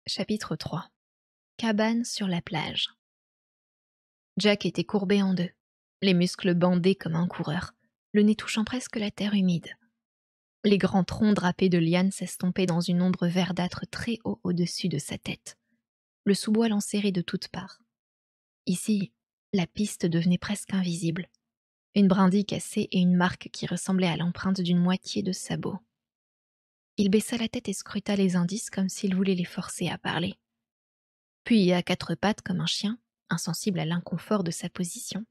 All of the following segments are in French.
Chapitre 3. Cabane sur la plage. Jack était courbé en deux, les muscles bandés comme un coureur, le nez touchant presque la terre humide. Les grands troncs drapés de lianes s'estompaient dans une ombre verdâtre très haut au-dessus de sa tête. Le sous-bois l'enserrait de toutes parts. Ici, la piste devenait presque invisible. Une brindille cassée et une marque qui ressemblait à l'empreinte d'une moitié de sabot. Il baissa la tête et scruta les indices comme s'il voulait les forcer à parler. Puis, à quatre pattes comme un chien, insensible à l'inconfort de sa position,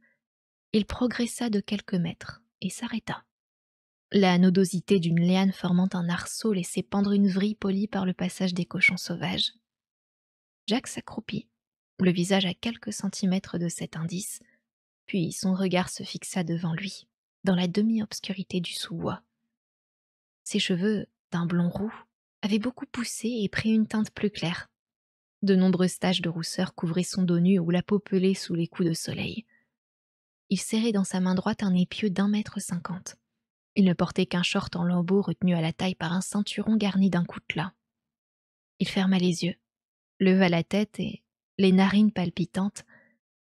il progressa de quelques mètres et s'arrêta. La nodosité d'une liane formant un arceau laissait pendre une vrille polie par le passage des cochons sauvages. Jack s'accroupit, le visage à quelques centimètres de cet indice, puis son regard se fixa devant lui, dans la demi-obscurité du sous-bois. Ses cheveux, d'un blond roux, avaient beaucoup poussé et pris une teinte plus claire. De nombreuses taches de rousseur couvraient son dos nu ou la peau pelée sous les coups de soleil. Il serrait dans sa main droite un épieu d'1,50 m. Il ne portait qu'un short en lambeaux retenu à la taille par un ceinturon garni d'un coutelas. Il ferma les yeux, leva la tête et, les narines palpitantes,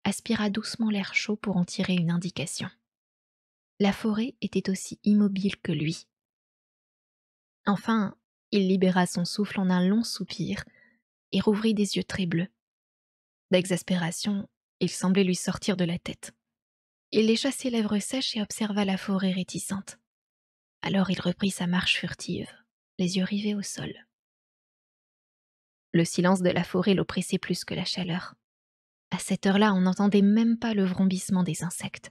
aspira doucement l'air chaud pour en tirer une indication. La forêt était aussi immobile que lui. Enfin, il libéra son souffle en un long soupir et rouvrit des yeux très bleus. D'exaspération, il semblait lui sortir de la tête. Il lécha ses lèvres sèches et observa la forêt réticente. Alors il reprit sa marche furtive, les yeux rivés au sol. Le silence de la forêt l'oppressait plus que la chaleur. À cette heure-là, on n'entendait même pas le vrombissement des insectes.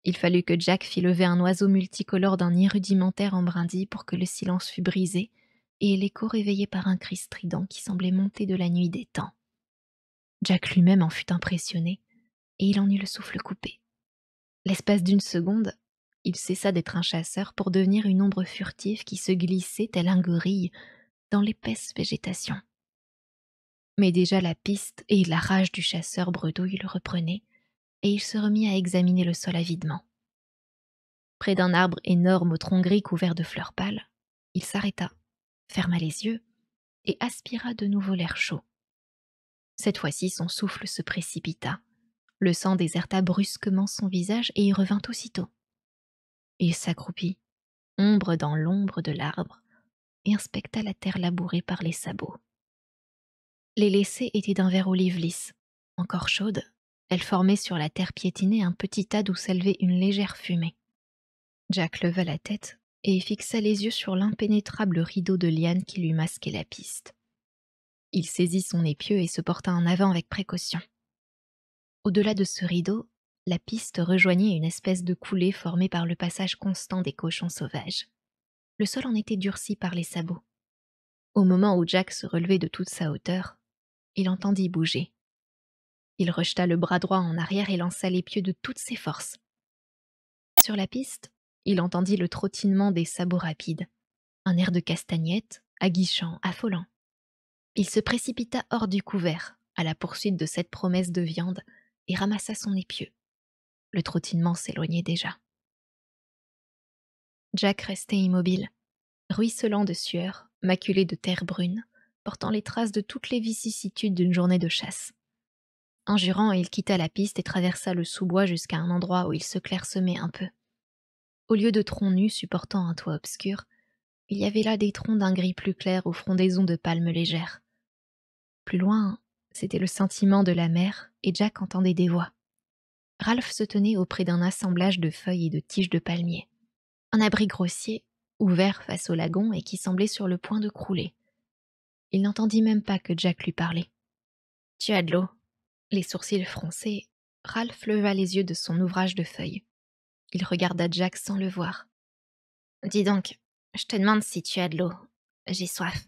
Il fallut que Jack fît lever un oiseau multicolore d'un nid rudimentaire en brindilles pour que le silence fût brisé et l'écho réveillé par un cri strident qui semblait monter de la nuit des temps. Jack lui-même en fut impressionné et il en eut le souffle coupé. L'espace d'une seconde, il cessa d'être un chasseur pour devenir une ombre furtive qui se glissait, tel un gorille, dans l'épaisse végétation. Mais déjà la piste et la rage du chasseur bredouille le reprenaient, et il se remit à examiner le sol avidement. Près d'un arbre énorme au tronc gris couvert de fleurs pâles, il s'arrêta, ferma les yeux et aspira de nouveau l'air chaud. Cette fois-ci, son souffle se précipita. Le sang déserta brusquement son visage et y revint aussitôt. Il s'accroupit, ombre dans l'ombre de l'arbre, et inspecta la terre labourée par les sabots. Les laissées étaient d'un vert olive lisse. Encore chaude, elles formaient sur la terre piétinée un petit tas d'où s'élevait une légère fumée. Jack leva la tête et fixa les yeux sur l'impénétrable rideau de lianes qui lui masquait la piste. Il saisit son épieu et se porta en avant avec précaution. Au-delà de ce rideau, la piste rejoignait une espèce de coulée formée par le passage constant des cochons sauvages. Le sol en était durci par les sabots. Au moment où Jack se relevait de toute sa hauteur, il entendit bouger. Il rejeta le bras droit en arrière et lança l'épieu de toutes ses forces. Sur la piste, il entendit le trottinement des sabots rapides, un air de castagnette, aguichant, affolant. Il se précipita hors du couvert, à la poursuite de cette promesse de viande, et ramassa son épieu. Le trottinement s'éloignait déjà. Jack restait immobile, ruisselant de sueur, maculé de terre brune, portant les traces de toutes les vicissitudes d'une journée de chasse. En jurant, il quitta la piste et traversa le sous-bois jusqu'à un endroit où il se clairsemait un peu. Au lieu de troncs nus supportant un toit obscur, il y avait là des troncs d'un gris plus clair aux frondaisons de palmes légères. Plus loin, c'était le scintillement de la mer et Jack entendait des voix. Ralph se tenait auprès d'un assemblage de feuilles et de tiges de palmier. Un abri grossier, ouvert face au lagon et qui semblait sur le point de crouler. Il n'entendit même pas que Jack lui parlait. « Tu as de l'eau ?» Les sourcils froncés, Ralph leva les yeux de son ouvrage de feuilles. Il regarda Jack sans le voir. « Dis donc, je te demande si tu as de l'eau. J'ai soif. »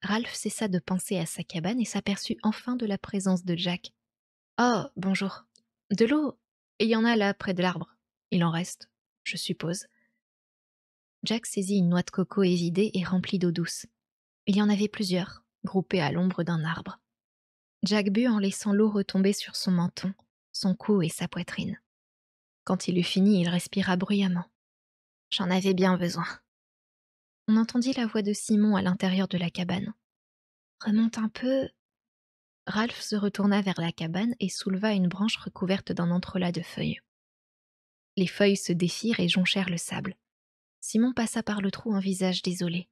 Ralph cessa de penser à sa cabane et s'aperçut enfin de la présence de Jack. « Oh, bonjour. De l'eau? Il y en a là, près de l'arbre. Il en reste, je suppose. » Jack saisit une noix de coco évidée et remplie d'eau douce. Il y en avait plusieurs, groupées à l'ombre d'un arbre. Jack but en laissant l'eau retomber sur son menton, son cou et sa poitrine. Quand il eut fini, il respira bruyamment. « J'en avais bien besoin. » On entendit la voix de Simon à l'intérieur de la cabane. Remonte un peu. Ralph se retourna vers la cabane et souleva une branche recouverte d'un entrelacs de feuilles. Les feuilles se défirent et jonchèrent le sable. Simon passa par le trou un visage désolé.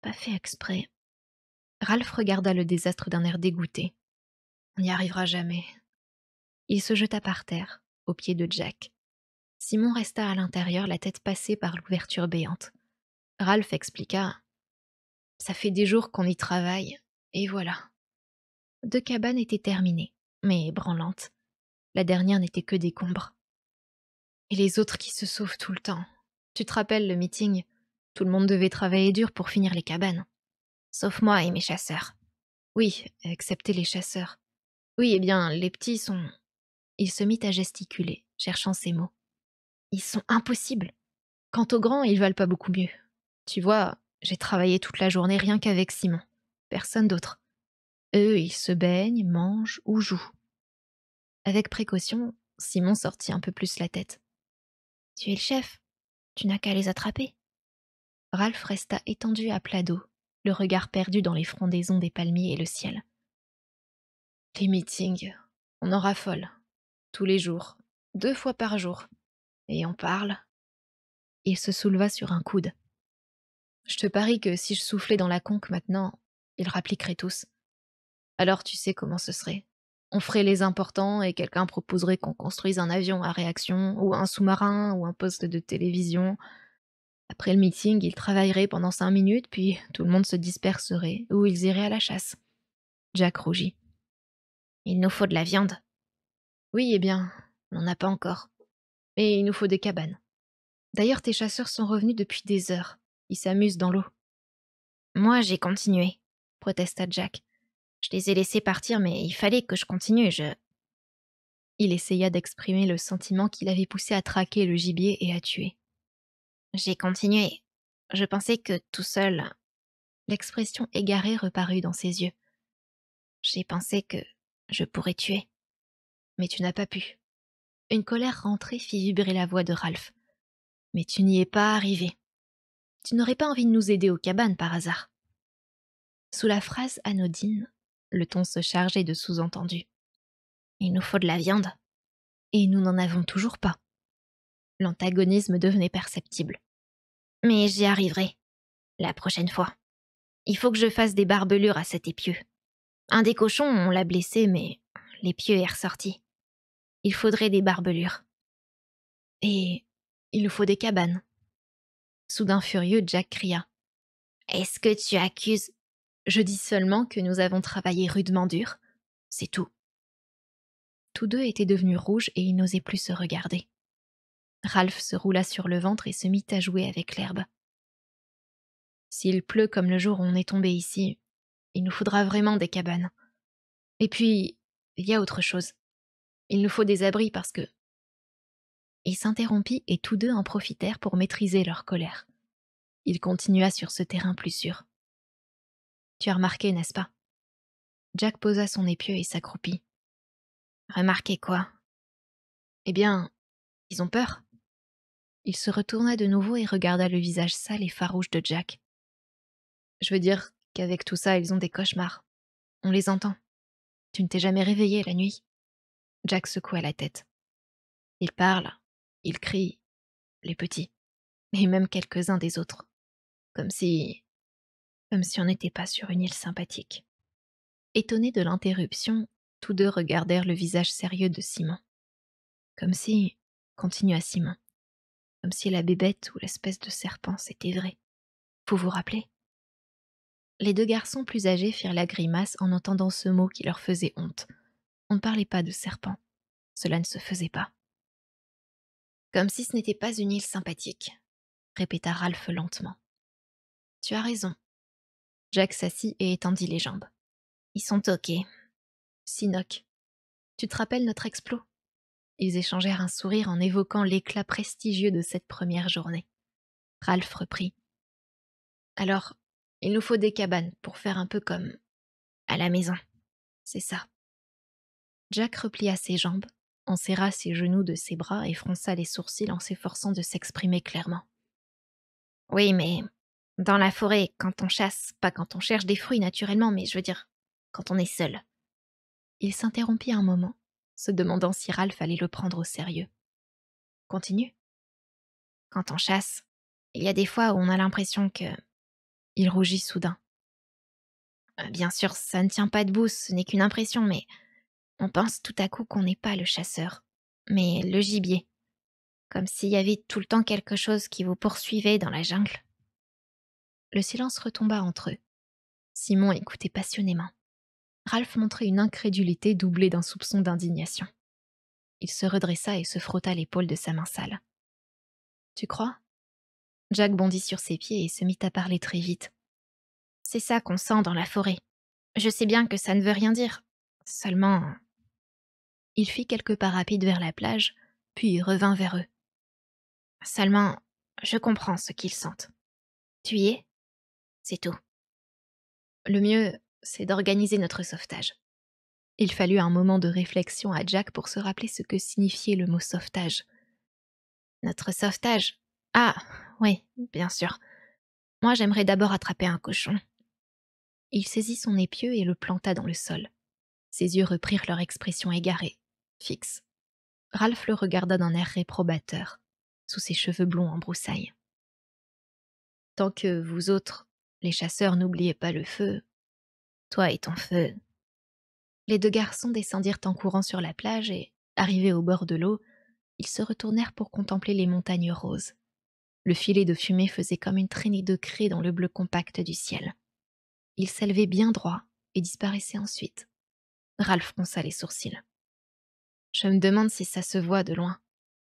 Pas fait exprès. Ralph regarda le désastre d'un air dégoûté. On n'y arrivera jamais. Il se jeta par terre, aux pieds de Jack. Simon resta à l'intérieur, la tête passée par l'ouverture béante. Ralph expliqua: Ça fait des jours qu'on y travaille, et voilà. 2 cabanes étaient terminées, mais branlantes. La dernière n'était que décombres. Et les autres qui se sauvent tout le temps. Tu te rappelles le meeting? Tout le monde devait travailler dur pour finir les cabanes. Sauf moi et mes chasseurs. Oui, excepté les chasseurs. Oui, eh bien, les petits sont... Il se mit à gesticuler, cherchant ses mots. Ils sont impossibles. Quant aux grands, ils valent pas beaucoup mieux. Tu vois, j'ai travaillé toute la journée rien qu'avec Simon. Personne d'autre. Eux, ils se baignent, mangent ou jouent. Avec précaution, Simon sortit un peu plus la tête. Tu es le chef. Tu n'as qu'à les attraper. Ralph resta étendu à plat dos, le regard perdu dans les frondaisons des palmiers et le ciel. Les meetings, on en raffole. Tous les jours. 2 fois par jour. Et on parle. Il se souleva sur un coude. Je te parie que si je soufflais dans la conque maintenant, ils rappliqueraient tous. Alors tu sais comment ce serait. On ferait les importants et quelqu'un proposerait qu'on construise un avion à réaction, ou un sous-marin, ou un poste de télévision. Après le meeting, ils travailleraient pendant 5 minutes, puis tout le monde se disperserait, ou ils iraient à la chasse. Jack rougit. Il nous faut de la viande. Oui, eh bien, on n'en a pas encore. Et il nous faut des cabanes. D'ailleurs, tes chasseurs sont revenus depuis des heures. Ils s'amusent dans l'eau. Moi, j'ai continué, protesta Jack. Je les ai laissés partir, mais il fallait que je continue, Il essaya d'exprimer le sentiment qui l'avait poussé à traquer le gibier et à tuer. J'ai continué. Je pensais que tout seul... L'expression égarée reparut dans ses yeux. J'ai pensé que je pourrais tuer. Mais tu n'as pas pu. Une colère rentrée fit vibrer la voix de Ralph. Mais tu n'y es pas arrivé. Tu n'aurais pas envie de nous aider aux cabanes par hasard. Sous la phrase anodine, le ton se chargeait de sous-entendus. Il nous faut de la viande. Et nous n'en avons toujours pas. L'antagonisme devenait perceptible. Mais j'y arriverai. La prochaine fois. Il faut que je fasse des barbelures à cet épieu. Un des cochons, on l'a blessé, mais l'épieu est ressorti. Il faudrait des barbelures. Et il nous faut des cabanes. Soudain furieux, Jack cria. Est-ce que tu accuses... Je dis seulement que nous avons travaillé rudement dur. C'est tout. Tous deux étaient devenus rouges et ils n'osaient plus se regarder. Ralph se roula sur le ventre et se mit à jouer avec l'herbe. S'il pleut comme le jour où on est tombé ici, il nous faudra vraiment des cabanes. Et puis, il y a autre chose. Il nous faut des abris parce que... Il s'interrompit et tous deux en profitèrent pour maîtriser leur colère. Il continua sur ce terrain plus sûr. Tu as remarqué, n'est-ce pas? Jack posa son épieu et s'accroupit. Remarqué quoi? Eh bien, ils ont peur. Il se retourna de nouveau et regarda le visage sale et farouche de Jack. Je veux dire qu'avec tout ça, ils ont des cauchemars. On les entend. Tu ne t'es jamais réveillé la nuit? Jack secoua la tête. Ils parlent, ils crient, les petits, et même quelques-uns des autres. Comme si on n'était pas sur une île sympathique. Étonnés de l'interruption, tous deux regardèrent le visage sérieux de Simon. Comme si, continua Simon, comme si la bébête ou l'espèce de serpent c'était vrai. Vous vous rappelez? Les 2 garçons plus âgés firent la grimace en entendant ce mot qui leur faisait honte. On ne parlait pas de serpent. Cela ne se faisait pas. Comme si ce n'était pas une île sympathique, répéta Ralph lentement. Tu as raison. Jack s'assit et étendit les jambes. Ils sont ok. Sinoc. Tu te rappelles notre exploit? Ils échangèrent un sourire en évoquant l'éclat prestigieux de cette première journée. Ralph reprit. Alors, il nous faut des cabanes pour faire un peu comme à la maison. C'est ça. Jack replia ses jambes, enserra ses genoux de ses bras et fronça les sourcils en s'efforçant de s'exprimer clairement. Oui, mais Dans la forêt, quand on chasse, pas quand on cherche des fruits naturellement, mais je veux dire, quand on est seul. Il s'interrompit un moment, se demandant si Ralph allait le prendre au sérieux. Continue. Quand on chasse, il y a des fois où on a l'impression que... Il rougit soudain. Bien sûr, ça ne tient pas debout, ce n'est qu'une impression, mais on pense tout à coup qu'on n'est pas le chasseur, mais le gibier. Comme s'il y avait tout le temps quelque chose qui vous poursuivait dans la jungle. Le silence retomba entre eux. Simon écoutait passionnément. Ralph montrait une incrédulité doublée d'un soupçon d'indignation. Il se redressa et se frotta l'épaule de sa main sale. Tu crois? Jack bondit sur ses pieds et se mit à parler très vite. C'est ça qu'on sent dans la forêt. Je sais bien que ça ne veut rien dire. Seulement... Il fit quelques pas rapides vers la plage, puis revint vers eux. Seulement, je comprends ce qu'ils sentent. Tu y es? C'est tout. Le mieux, c'est d'organiser notre sauvetage. Il fallut un moment de réflexion à Jack pour se rappeler ce que signifiait le mot sauvetage. Notre sauvetage? Ah, oui, bien sûr. Moi, j'aimerais d'abord attraper un cochon. Il saisit son épieu et le planta dans le sol. Ses yeux reprirent leur expression égarée, fixe. Ralph le regarda d'un air réprobateur, sous ses cheveux blonds en broussailles. Tant que vous autres, les chasseurs, n'oubliez pas le feu, toi et ton feu. Les deux garçons descendirent en courant sur la plage et, arrivés au bord de l'eau, ils se retournèrent pour contempler les montagnes roses. Le filet de fumée faisait comme une traînée de craie dans le bleu compact du ciel. Il s'élevait bien droit et disparaissait ensuite. Ralph fronça les sourcils. Je me demande si ça se voit de loin.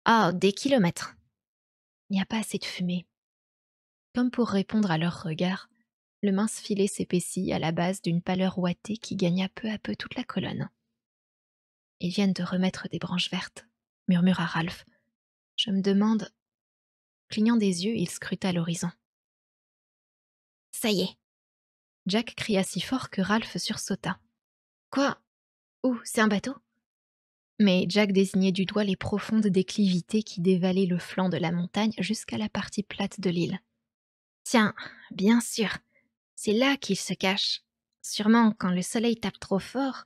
Ah, des kilomètres. Il n'y a pas assez de fumée. Comme pour répondre à leurs regards, le mince filet s'épaissit à la base d'une pâleur ouatée qui gagna peu à peu toute la colonne. Ils viennent de remettre des branches vertes, murmura Ralph. Je me demande... Clignant des yeux, il scruta l'horizon. Ça y est. Jack cria si fort que Ralph sursauta. Quoi? Où? C'est un bateau? Mais Jack désignait du doigt les profondes déclivités qui dévalaient le flanc de la montagne jusqu'à la partie plate de l'île. Tiens, bien sûr, c'est là qu'il se cache. Sûrement quand le soleil tape trop fort.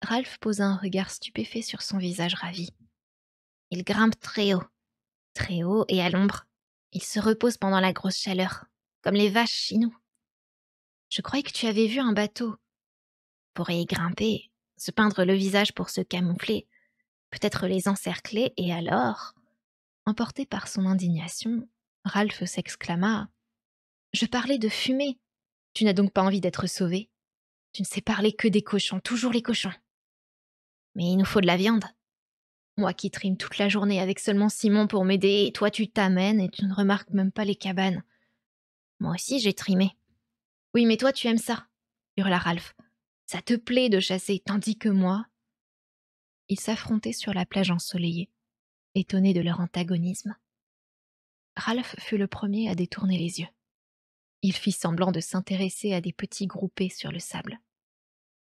Ralph posa un regard stupéfait sur son visage ravi. Il grimpe très haut et à l'ombre. Il se repose pendant la grosse chaleur, comme les vaches chez nous. Je croyais que tu avais vu un bateau. Pourrait y grimper, se peindre le visage pour se camoufler, peut-être les encercler, et alors... Emporté par son indignation, Ralph s'exclama « Je parlais de fumée. Tu n'as donc pas envie d'être sauvé? Tu ne sais parler que des cochons, toujours les cochons. Mais il nous faut de la viande. Moi qui trime toute la journée avec seulement Simon pour m'aider, et toi tu t'amènes et tu ne remarques même pas les cabanes. Moi aussi j'ai trimé. Oui, mais toi tu aimes ça, hurla Ralph. Ça te plaît de chasser, tandis que moi... » Ils s'affrontaient sur la plage ensoleillée, étonnés de leur antagonisme. Ralph fut le premier à détourner les yeux. Il fit semblant de s'intéresser à des petits groupés sur le sable.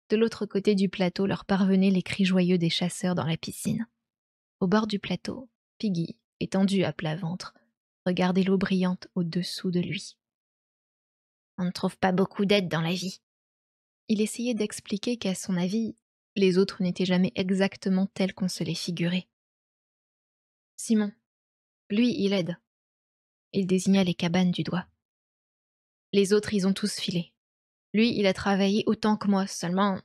De l'autre côté du plateau leur parvenaient les cris joyeux des chasseurs dans la piscine. Au bord du plateau, Piggy, étendu à plat ventre, regardait l'eau brillante au-dessous de lui. On ne trouve pas beaucoup d'aide dans la vie. Il essayait d'expliquer qu'à son avis, les autres n'étaient jamais exactement tels qu'on se les figurait. Simon, lui, il aide. Il désigna les cabanes du doigt. Les autres, ils ont tous filé. Lui, il a travaillé autant que moi, seulement...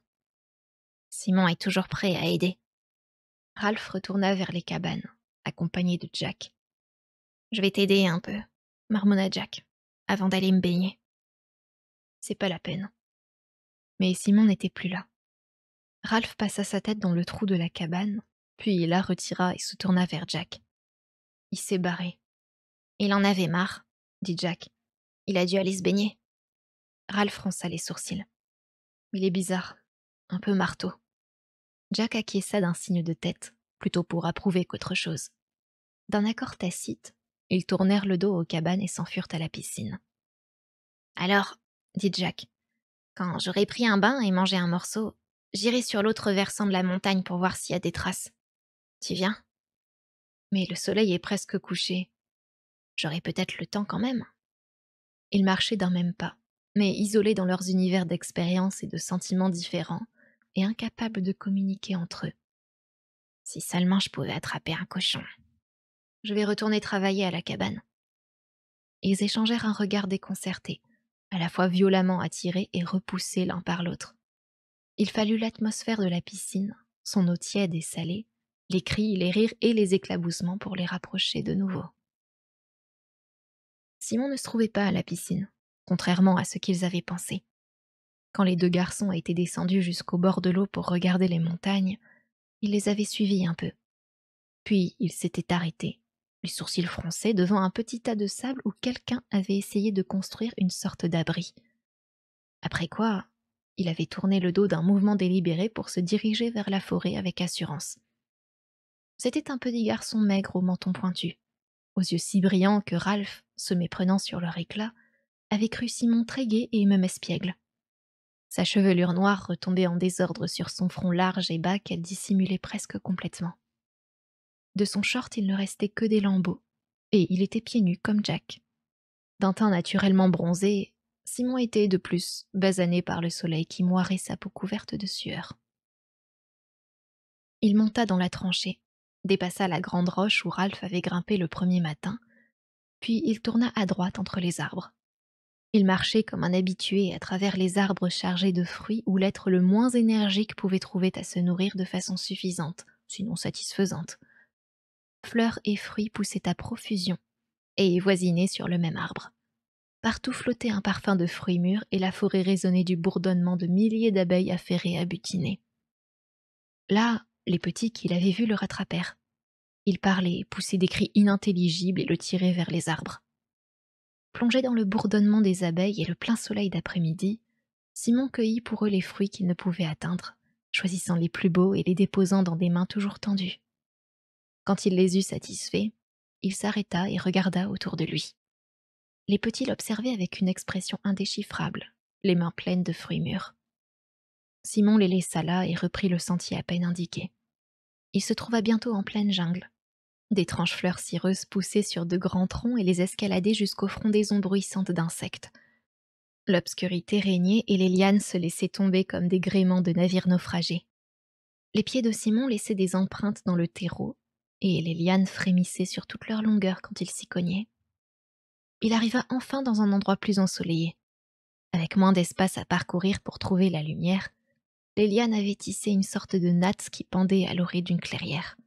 Simon est toujours prêt à aider. Ralph retourna vers les cabanes, accompagné de Jack. Je vais t'aider un peu, marmonna Jack, avant d'aller me baigner. C'est pas la peine. Mais Simon n'était plus là. Ralph passa sa tête dans le trou de la cabane, puis il la retira et se tourna vers Jack. Il s'est barré. Il en avait marre, dit Jack. Il a dû aller se baigner. Ralph fronça les sourcils. Il est bizarre, un peu marteau. Jack acquiesça d'un signe de tête, plutôt pour approuver qu'autre chose. D'un accord tacite, ils tournèrent le dos aux cabanes et s'enfurent à la piscine. Alors, dit Jack, quand j'aurai pris un bain et mangé un morceau, j'irai sur l'autre versant de la montagne pour voir s'il y a des traces. Tu viens? Mais le soleil est presque couché. J'aurai peut-être le temps quand même. Ils marchaient d'un même pas, mais isolés dans leurs univers d'expériences et de sentiments différents, et incapables de communiquer entre eux. Si seulement je pouvais attraper un cochon. Je vais retourner travailler à la cabane. Ils échangèrent un regard déconcerté, à la fois violemment attirés et repoussés l'un par l'autre. Il fallut l'atmosphère de la piscine, son eau tiède et salée, les cris, les rires et les éclaboussements pour les rapprocher de nouveau. Simon ne se trouvait pas à la piscine, contrairement à ce qu'ils avaient pensé. Quand les deux garçons étaient descendus jusqu'au bord de l'eau pour regarder les montagnes, il les avait suivis un peu. Puis il s'était arrêté, les sourcils froncés, devant un petit tas de sable où quelqu'un avait essayé de construire une sorte d'abri. Après quoi, il avait tourné le dos d'un mouvement délibéré pour se diriger vers la forêt avec assurance. C'était un petit garçon maigre au menton pointu, aux yeux si brillants que Ralph, se méprenant sur leur éclat, avait cru Simon très gai et même espiègle. Sa chevelure noire retombait en désordre sur son front large et bas qu'elle dissimulait presque complètement. De son short, il ne restait que des lambeaux, et il était pieds nus comme Jack. D'un teint naturellement bronzé, Simon était de plus basané par le soleil qui moirait sa peau couverte de sueur. Il monta dans la tranchée, dépassa la grande roche où Ralph avait grimpé le premier matin, puis il tourna à droite entre les arbres. Il marchait comme un habitué à travers les arbres chargés de fruits où l'être le moins énergique pouvait trouver à se nourrir de façon suffisante, sinon satisfaisante. Fleurs et fruits poussaient à profusion et voisinaient sur le même arbre. Partout flottait un parfum de fruits mûrs et la forêt résonnait du bourdonnement de milliers d'abeilles affairées à butiner. Là, les petits qu'il avait vus le rattrapèrent. Ils parlaient, poussaient des cris inintelligibles et le tiraient vers les arbres. Plongé dans le bourdonnement des abeilles et le plein soleil d'après-midi, Simon cueillit pour eux les fruits qu'il ne pouvait atteindre, choisissant les plus beaux et les déposant dans des mains toujours tendues. Quand il les eut satisfaits, il s'arrêta et regarda autour de lui. Les petits l'observaient avec une expression indéchiffrable, les mains pleines de fruits mûrs. Simon les laissa là et reprit le sentier à peine indiqué. Il se trouva bientôt en pleine jungle. D'étranges fleurs cireuses poussaient sur de grands troncs et les escaladaient jusqu'aux frondaisons bruissantes d'insectes. L'obscurité régnait et les lianes se laissaient tomber comme des gréements de navires naufragés. Les pieds de Simon laissaient des empreintes dans le terreau, et les lianes frémissaient sur toute leur longueur quand il s'y cognait. Il arriva enfin dans un endroit plus ensoleillé. Avec moins d'espace à parcourir pour trouver la lumière, les lianes avaient tissé une sorte de natte qui pendait à l'orée d'une clairière.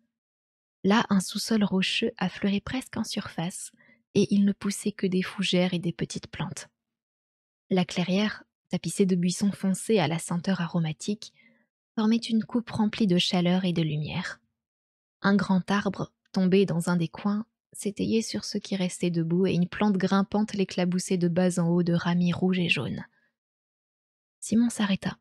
Là, un sous-sol rocheux affleurait presque en surface, et il ne poussait que des fougères et des petites plantes. La clairière, tapissée de buissons foncés à la senteur aromatique, formait une coupe remplie de chaleur et de lumière. Un grand arbre, tombé dans un des coins, s'étayait sur ce qui restait debout et une plante grimpante l'éclaboussait de bas en haut de ramis rouges et jaunes. Simon s'arrêta.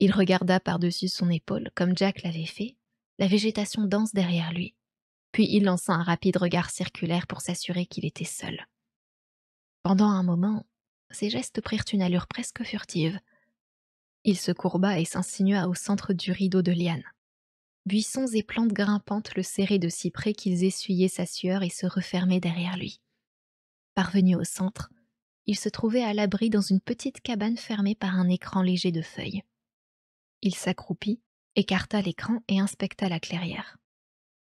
Il regarda par-dessus son épaule, comme Jack l'avait fait, la végétation dense derrière lui. Puis il lança un rapide regard circulaire pour s'assurer qu'il était seul. Pendant un moment, ses gestes prirent une allure presque furtive. Il se courba et s'insinua au centre du rideau de lianes. Buissons et plantes grimpantes le serraient de si près qu'ils essuyaient sa sueur et se refermaient derrière lui. Parvenu au centre, il se trouvait à l'abri dans une petite cabane fermée par un écran léger de feuilles. Il s'accroupit, écarta l'écran et inspecta la clairière.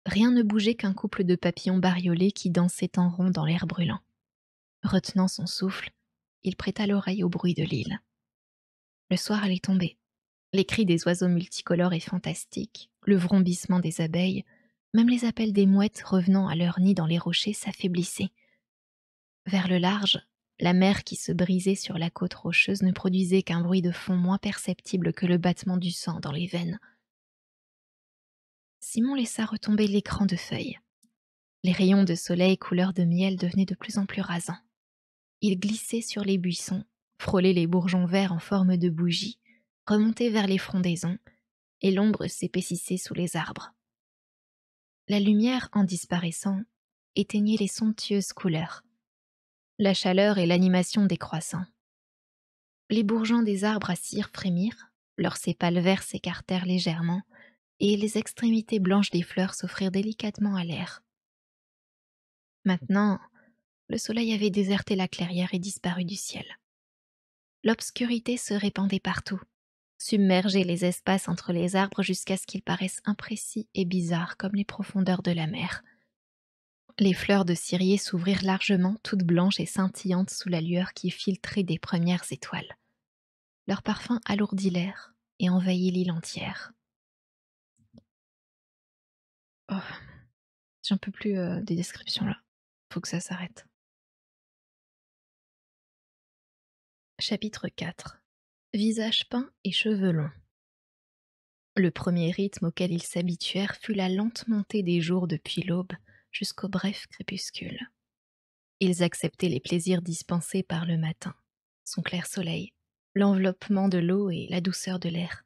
Rien ne bougeait qu'un couple de papillons bariolés qui dansaient en rond dans l'air brûlant. Retenant son souffle, il prêta l'oreille au bruit de l'île. Le soir allait tomber. Les cris des oiseaux multicolores et fantastiques, le vrombissement des abeilles, même les appels des mouettes revenant à leur nid dans les rochers s'affaiblissaient. Vers le large, la mer qui se brisait sur la côte rocheuse ne produisait qu'un bruit de fond moins perceptible que le battement du sang dans les veines. Simon laissa retomber l'écran de feuilles. Les rayons de soleil couleur de miel devenaient de plus en plus rasants. Il glissait sur les buissons, frôlait les bourgeons verts en forme de bougies, remontait vers les frondaisons, et l'ombre s'épaississait sous les arbres. La lumière, en disparaissant, éteignait les somptueuses couleurs, la chaleur et l'animation décroissant. Les bourgeons des arbres à cire frémirent, leurs sépales verts s'écartèrent légèrement, et les extrémités blanches des fleurs s'offrirent délicatement à l'air. Maintenant, Le soleil avait déserté la clairière et disparu du ciel. L'obscurité se répandait partout, submergeait les espaces entre les arbres jusqu'à ce qu'ils paraissent imprécis et bizarres comme les profondeurs de la mer. Les fleurs de cyrier s'ouvrirent largement, toutes blanches et scintillantes sous la lueur qui filtrait des premières étoiles. Leur parfum alourdit l'air et envahit l'île entière. Oh, j'en peux plus des descriptions là. Faut que ça s'arrête. Chapitre 4. Visage peint et cheveux longs. Le premier rythme auquel ils s'habituèrent fut la lente montée des jours depuis l'aube jusqu'au bref crépuscule. Ils acceptaient les plaisirs dispensés par le matin, son clair soleil, l'enveloppement de l'eau et la douceur de l'air.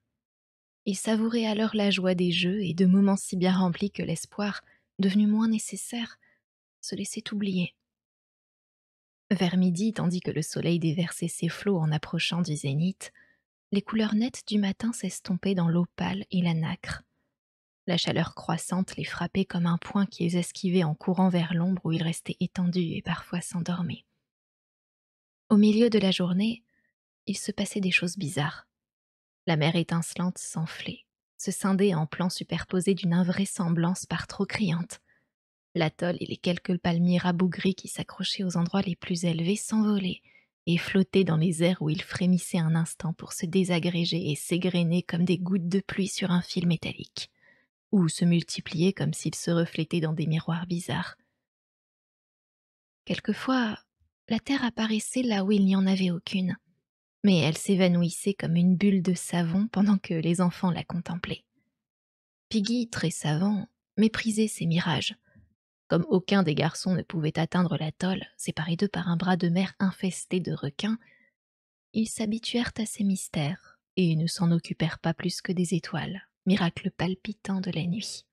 Ils savouraient alors la joie des jeux et de moments si bien remplis que l'espoir, devenu moins nécessaire, se laissait oublier. Vers midi, tandis que le soleil déversait ses flots en approchant du zénith, les couleurs nettes du matin s'estompaient dans l'eau pâle et la nacre. La chaleur croissante les frappait comme un poing qu'ils esquivaient en courant vers l'ombre où ils restaient étendus et parfois s'endormaient. Au milieu de la journée, il se passait des choses bizarres. La mer étincelante s'enflait, se scindait en plans superposés d'une invraisemblance par trop criante. L'atoll et les quelques palmiers rabougris qui s'accrochaient aux endroits les plus élevés s'envolaient et flottaient dans les airs où ils frémissaient un instant pour se désagréger et s'égrener comme des gouttes de pluie sur un fil métallique, ou se multipliaient comme s'ils se reflétaient dans des miroirs bizarres. Quelquefois, la terre apparaissait là où il n'y en avait aucune, mais elle s'évanouissait comme une bulle de savon pendant que les enfants la contemplaient. Piggy, très savant, méprisait ces mirages. Comme aucun des garçons ne pouvait atteindre l'atoll, séparé d'eux par un bras de mer infesté de requins, ils s'habituèrent à ces mystères et ne s'en occupèrent pas plus que des étoiles, miracle palpitant de la nuit.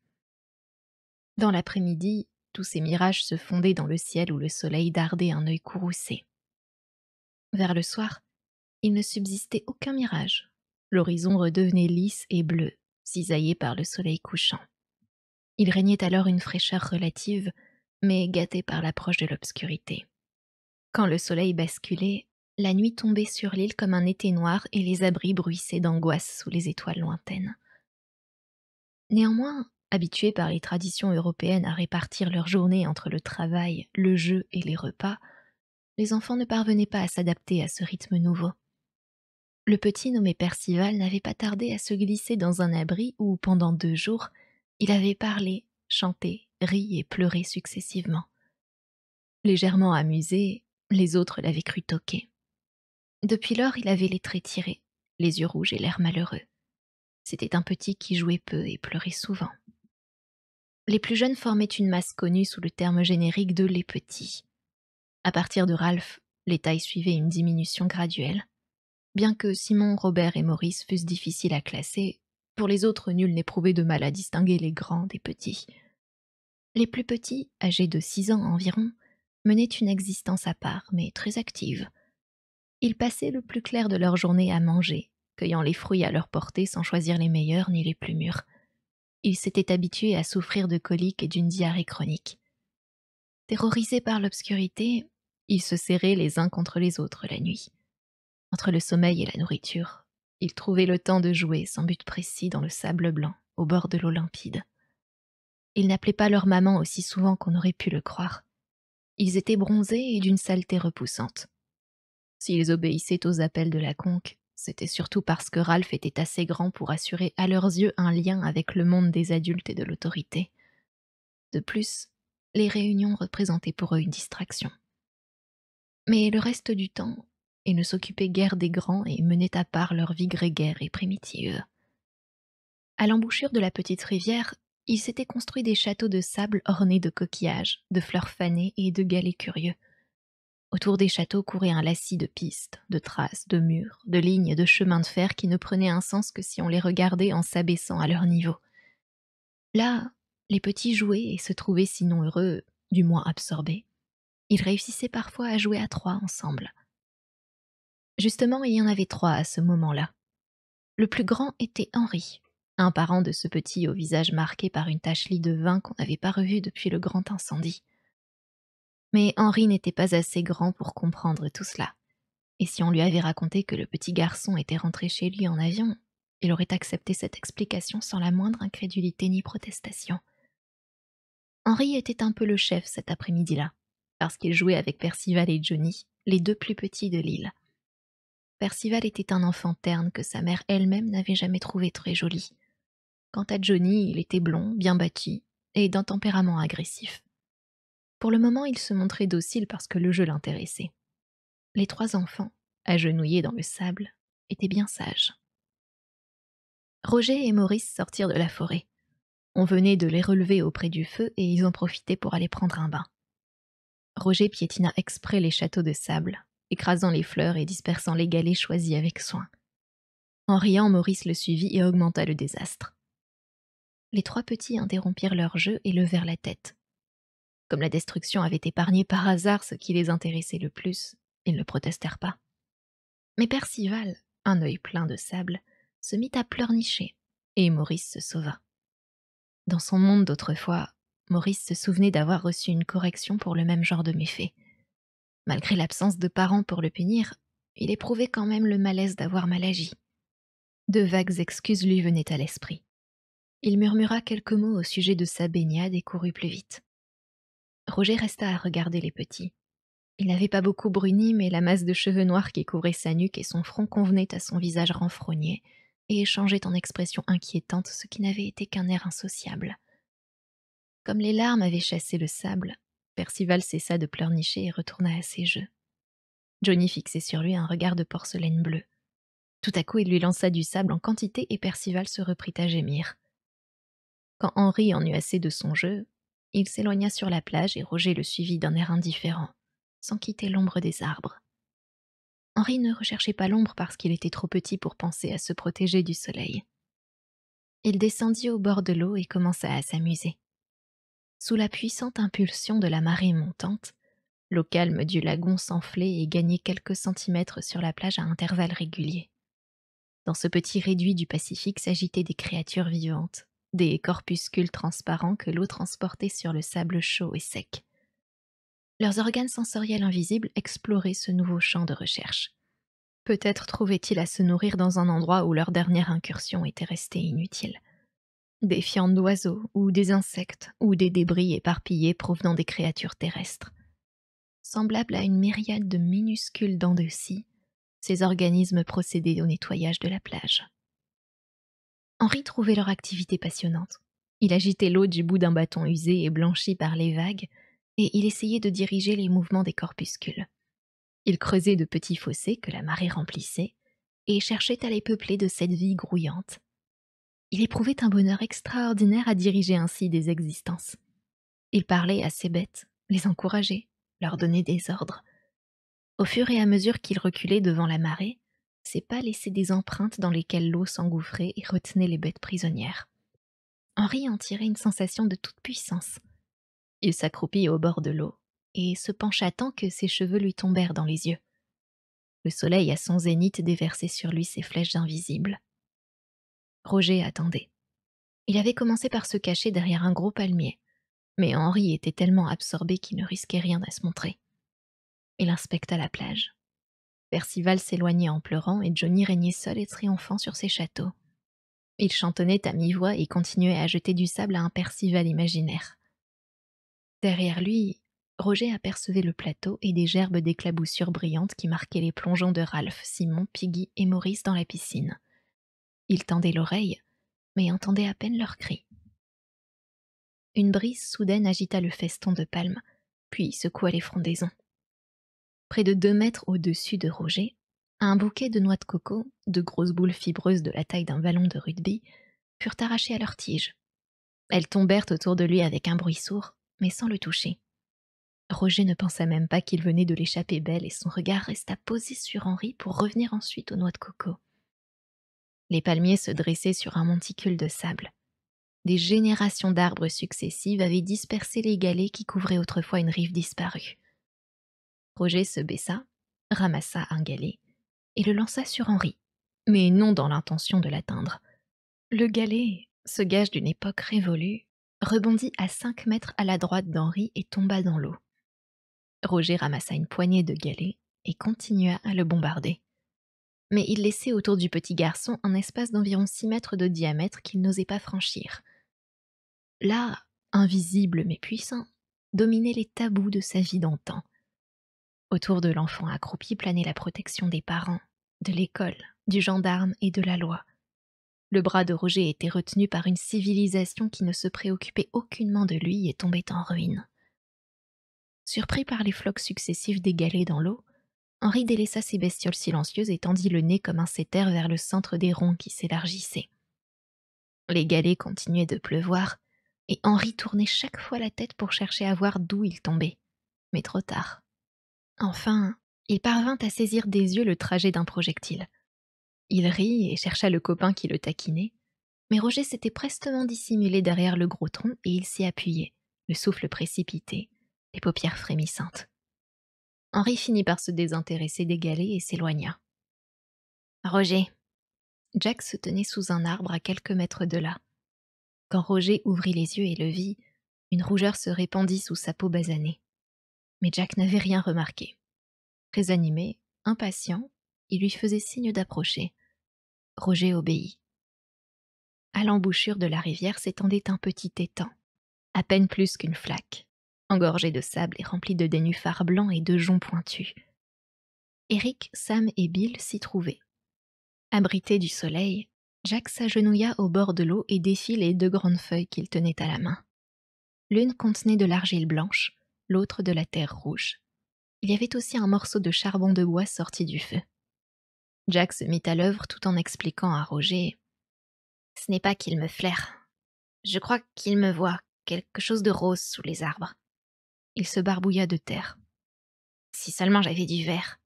Dans l'après-midi, tous ces mirages se fondaient dans le ciel où le soleil dardait un œil courroucé. Vers le soir, il ne subsistait aucun mirage. L'horizon redevenait lisse et bleu, cisaillé par le soleil couchant. Il régnait alors une fraîcheur relative, mais gâtée par l'approche de l'obscurité. Quand le soleil basculait, la nuit tombait sur l'île comme un été noir et les abris bruissaient d'angoisse sous les étoiles lointaines. Néanmoins, habitués par les traditions européennes à répartir leur journée entre le travail, le jeu et les repas, les enfants ne parvenaient pas à s'adapter à ce rythme nouveau. Le petit nommé Percival n'avait pas tardé à se glisser dans un abri où, pendant 2 jours, il avait parlé, chanté, ri et pleuré successivement. Légèrement amusé, les autres l'avaient cru toqué. Depuis lors, il avait les traits tirés, les yeux rouges et l'air malheureux. C'était un petit qui jouait peu et pleurait souvent. Les plus jeunes formaient une masse connue sous le terme générique de les petits. À partir de Ralph, les tailles suivaient une diminution graduelle. Bien que Simon, Robert et Maurice fussent difficiles à classer, pour les autres nul n'éprouvait de mal à distinguer les grands des petits. Les plus petits, âgés de 6 ans environ, menaient une existence à part, mais très active. Ils passaient le plus clair de leur journée à manger, cueillant les fruits à leur portée sans choisir les meilleurs ni les plus mûrs. Ils s'étaient habitués à souffrir de coliques et d'une diarrhée chronique. Terrorisés par l'obscurité, ils se serraient les uns contre les autres la nuit. Entre le sommeil et la nourriture, ils trouvaient le temps de jouer sans but précis dans le sable blanc, au bord de l'eau limpide. Ils n'appelaient pas leur maman aussi souvent qu'on aurait pu le croire. Ils étaient bronzés et d'une saleté repoussante. S'ils obéissaient aux appels de la conque, c'était surtout parce que Ralph était assez grand pour assurer à leurs yeux un lien avec le monde des adultes et de l'autorité. De plus, les réunions représentaient pour eux une distraction. Mais le reste du temps, ils ne s'occupaient guère des grands et menaient à part leur vie grégaire et primitive. À l'embouchure de la petite rivière, ils s'étaient construits des châteaux de sable ornés de coquillages, de fleurs fanées et de galets curieux. Autour des châteaux courait un lacis de pistes, de traces, de murs, de lignes, de chemins de fer qui ne prenaient un sens que si on les regardait en s'abaissant à leur niveau. Là, les petits jouaient et se trouvaient sinon heureux, du moins absorbés. Ils réussissaient parfois à jouer à 3 ensemble. Justement, il y en avait 3 à ce moment-là. Le plus grand était Henri, un parent de ce petit au visage marqué par une tache lie de vin qu'on n'avait pas revu depuis le grand incendie. Mais Henri n'était pas assez grand pour comprendre tout cela. Et si on lui avait raconté que le petit garçon était rentré chez lui en avion, il aurait accepté cette explication sans la moindre incrédulité ni protestation. Henri était un peu le chef cet après-midi-là, parce qu'il jouait avec Percival et Johnny, les deux plus petits de l'île. Percival était un enfant terne que sa mère elle-même n'avait jamais trouvé très joli. Quant à Johnny, il était blond, bien bâti, et d'un tempérament agressif. Pour le moment, il se montrait docile parce que le jeu l'intéressait. Les trois enfants, agenouillés dans le sable, étaient bien sages. Roger et Maurice sortirent de la forêt. On venait de les relever auprès du feu et ils en profitaient pour aller prendre un bain. Roger piétina exprès les châteaux de sable, écrasant les fleurs et dispersant les galets choisis avec soin. En riant, Maurice le suivit et augmenta le désastre. Les trois petits interrompirent leur jeu et levèrent la tête. Comme la destruction avait épargné par hasard ce qui les intéressait le plus, ils ne protestèrent pas. Mais Percival, un œil plein de sable, se mit à pleurnicher, et Maurice se sauva. Dans son monde d'autrefois, Maurice se souvenait d'avoir reçu une correction pour le même genre de méfait. Malgré l'absence de parents pour le punir, il éprouvait quand même le malaise d'avoir mal agi. De vagues excuses lui venaient à l'esprit. Il murmura quelques mots au sujet de sa baignade et courut plus vite. Roger resta à regarder les petits. Il n'avait pas beaucoup bruni, mais la masse de cheveux noirs qui couvrait sa nuque et son front convenait à son visage renfrogné et changeait en expression inquiétante ce qui n'avait été qu'un air insociable. Comme les larmes avaient chassé le sable, Percival cessa de pleurnicher et retourna à ses jeux. Johnny fixait sur lui un regard de porcelaine bleue. Tout à coup, il lui lança du sable en quantité et Percival se reprit à gémir. Quand Henri en eut assez de son jeu, il s'éloigna sur la plage et Roger le suivit d'un air indifférent, sans quitter l'ombre des arbres. Henri ne recherchait pas l'ombre parce qu'il était trop petit pour penser à se protéger du soleil. Il descendit au bord de l'eau et commença à s'amuser. Sous la puissante impulsion de la marée montante, l'eau calme du lagon s'enflait et gagnait quelques centimètres sur la plage à intervalles réguliers. Dans ce petit réduit du Pacifique s'agitaient des créatures vivantes, des corpuscules transparents que l'eau transportait sur le sable chaud et sec. Leurs organes sensoriels invisibles exploraient ce nouveau champ de recherche. Peut-être trouvaient-ils à se nourrir dans un endroit où leur dernière incursion était restée inutile. Des fientes d'oiseaux, ou des insectes, ou des débris éparpillés provenant des créatures terrestres. Semblables à une myriade de minuscules dents de scie, ces organismes procédaient au nettoyage de la plage. Henri trouvait leur activité passionnante. Il agitait l'eau du bout d'un bâton usé et blanchi par les vagues, et il essayait de diriger les mouvements des corpuscules. Il creusait de petits fossés que la marée remplissait, et cherchait à les peupler de cette vie grouillante. Il éprouvait un bonheur extraordinaire à diriger ainsi des existences. Il parlait à ces bêtes, les encourageait, leur donnait des ordres. Au fur et à mesure qu'il reculait devant la marée, ses pas laissaient des empreintes dans lesquelles l'eau s'engouffrait et retenait les bêtes prisonnières. Henri en tirait une sensation de toute puissance. Il s'accroupit au bord de l'eau et se pencha tant que ses cheveux lui tombèrent dans les yeux. Le soleil à son zénith déversait sur lui ses flèches invisibles. Roger attendait. Il avait commencé par se cacher derrière un gros palmier, mais Henri était tellement absorbé qu'il ne risquait rien à se montrer. Il inspecta la plage. Percival s'éloignait en pleurant et Johnny régnait seul et triomphant sur ses châteaux. Il chantonnait à mi-voix et continuait à jeter du sable à un Percival imaginaire. Derrière lui, Roger apercevait le plateau et des gerbes d'éclaboussures brillantes qui marquaient les plongeons de Ralph, Simon, Piggy et Maurice dans la piscine. Il tendait l'oreille, mais entendait à peine leurs cris. Une brise soudaine agita le feston de palmes, puis secoua les frondaisons. Près de 2 mètres au-dessus de Roger, un bouquet de noix de coco, de grosses boules fibreuses de la taille d'un ballon de rugby, furent arrachées à leurs tiges. Elles tombèrent autour de lui avec un bruit sourd, mais sans le toucher. Roger ne pensa même pas qu'il venait de l'échapper belle et son regard resta posé sur Henri pour revenir ensuite aux noix de coco. Les palmiers se dressaient sur un monticule de sable. Des générations d'arbres successives avaient dispersé les galets qui couvraient autrefois une rive disparue. Roger se baissa, ramassa un galet et le lança sur Henri, mais non dans l'intention de l'atteindre. Le galet, ce gage d'une époque révolue, rebondit à 5 mètres à la droite d'Henri et tomba dans l'eau. Roger ramassa une poignée de galets et continua à le bombarder. Mais il laissait autour du petit garçon un espace d'environ 6 mètres de diamètre qu'il n'osait pas franchir. Là, invisible mais puissant, dominaient les tabous de sa vie d'antan. Autour de l'enfant accroupi planait la protection des parents, de l'école, du gendarme et de la loi. Le bras de Roger était retenu par une civilisation qui ne se préoccupait aucunement de lui et tombait en ruine. Surpris par les flocs successifs des galets dans l'eau, Henri délaissa ses bestioles silencieuses et tendit le nez comme un setter vers le centre des ronds qui s'élargissaient. Les galets continuaient de pleuvoir, et Henri tournait chaque fois la tête pour chercher à voir d'où ils tombaient. Mais trop tard. Enfin, il parvint à saisir des yeux le trajet d'un projectile. Il rit et chercha le copain qui le taquinait, mais Roger s'était prestement dissimulé derrière le gros tronc et il s'y appuyait, le souffle précipité, les paupières frémissantes. Henri finit par se désintéresser des galets et s'éloigna. « Roger !» Jack se tenait sous un arbre à quelques mètres de là. Quand Roger ouvrit les yeux et le vit, une rougeur se répandit sous sa peau basanée. Mais Jack n'avait rien remarqué. Très animé, impatient, il lui faisait signe d'approcher. Roger obéit. À l'embouchure de la rivière s'étendait un petit étang, à peine plus qu'une flaque, engorgé de sable et rempli de nénuphars blancs et de joncs pointus. Eric, Sam et Bill s'y trouvaient. Abrité du soleil, Jack s'agenouilla au bord de l'eau et défit les 2 grandes feuilles qu'il tenait à la main. L'une contenait de l'argile blanche, l'autre de la terre rouge. Il y avait aussi un morceau de charbon de bois sorti du feu. Jack se mit à l'œuvre tout en expliquant à Roger « Ce n'est pas qu'il me flaire. Je crois qu'il me voit, quelque chose de rose sous les arbres. » Il se barbouilla de terre. « Si seulement j'avais du verre. »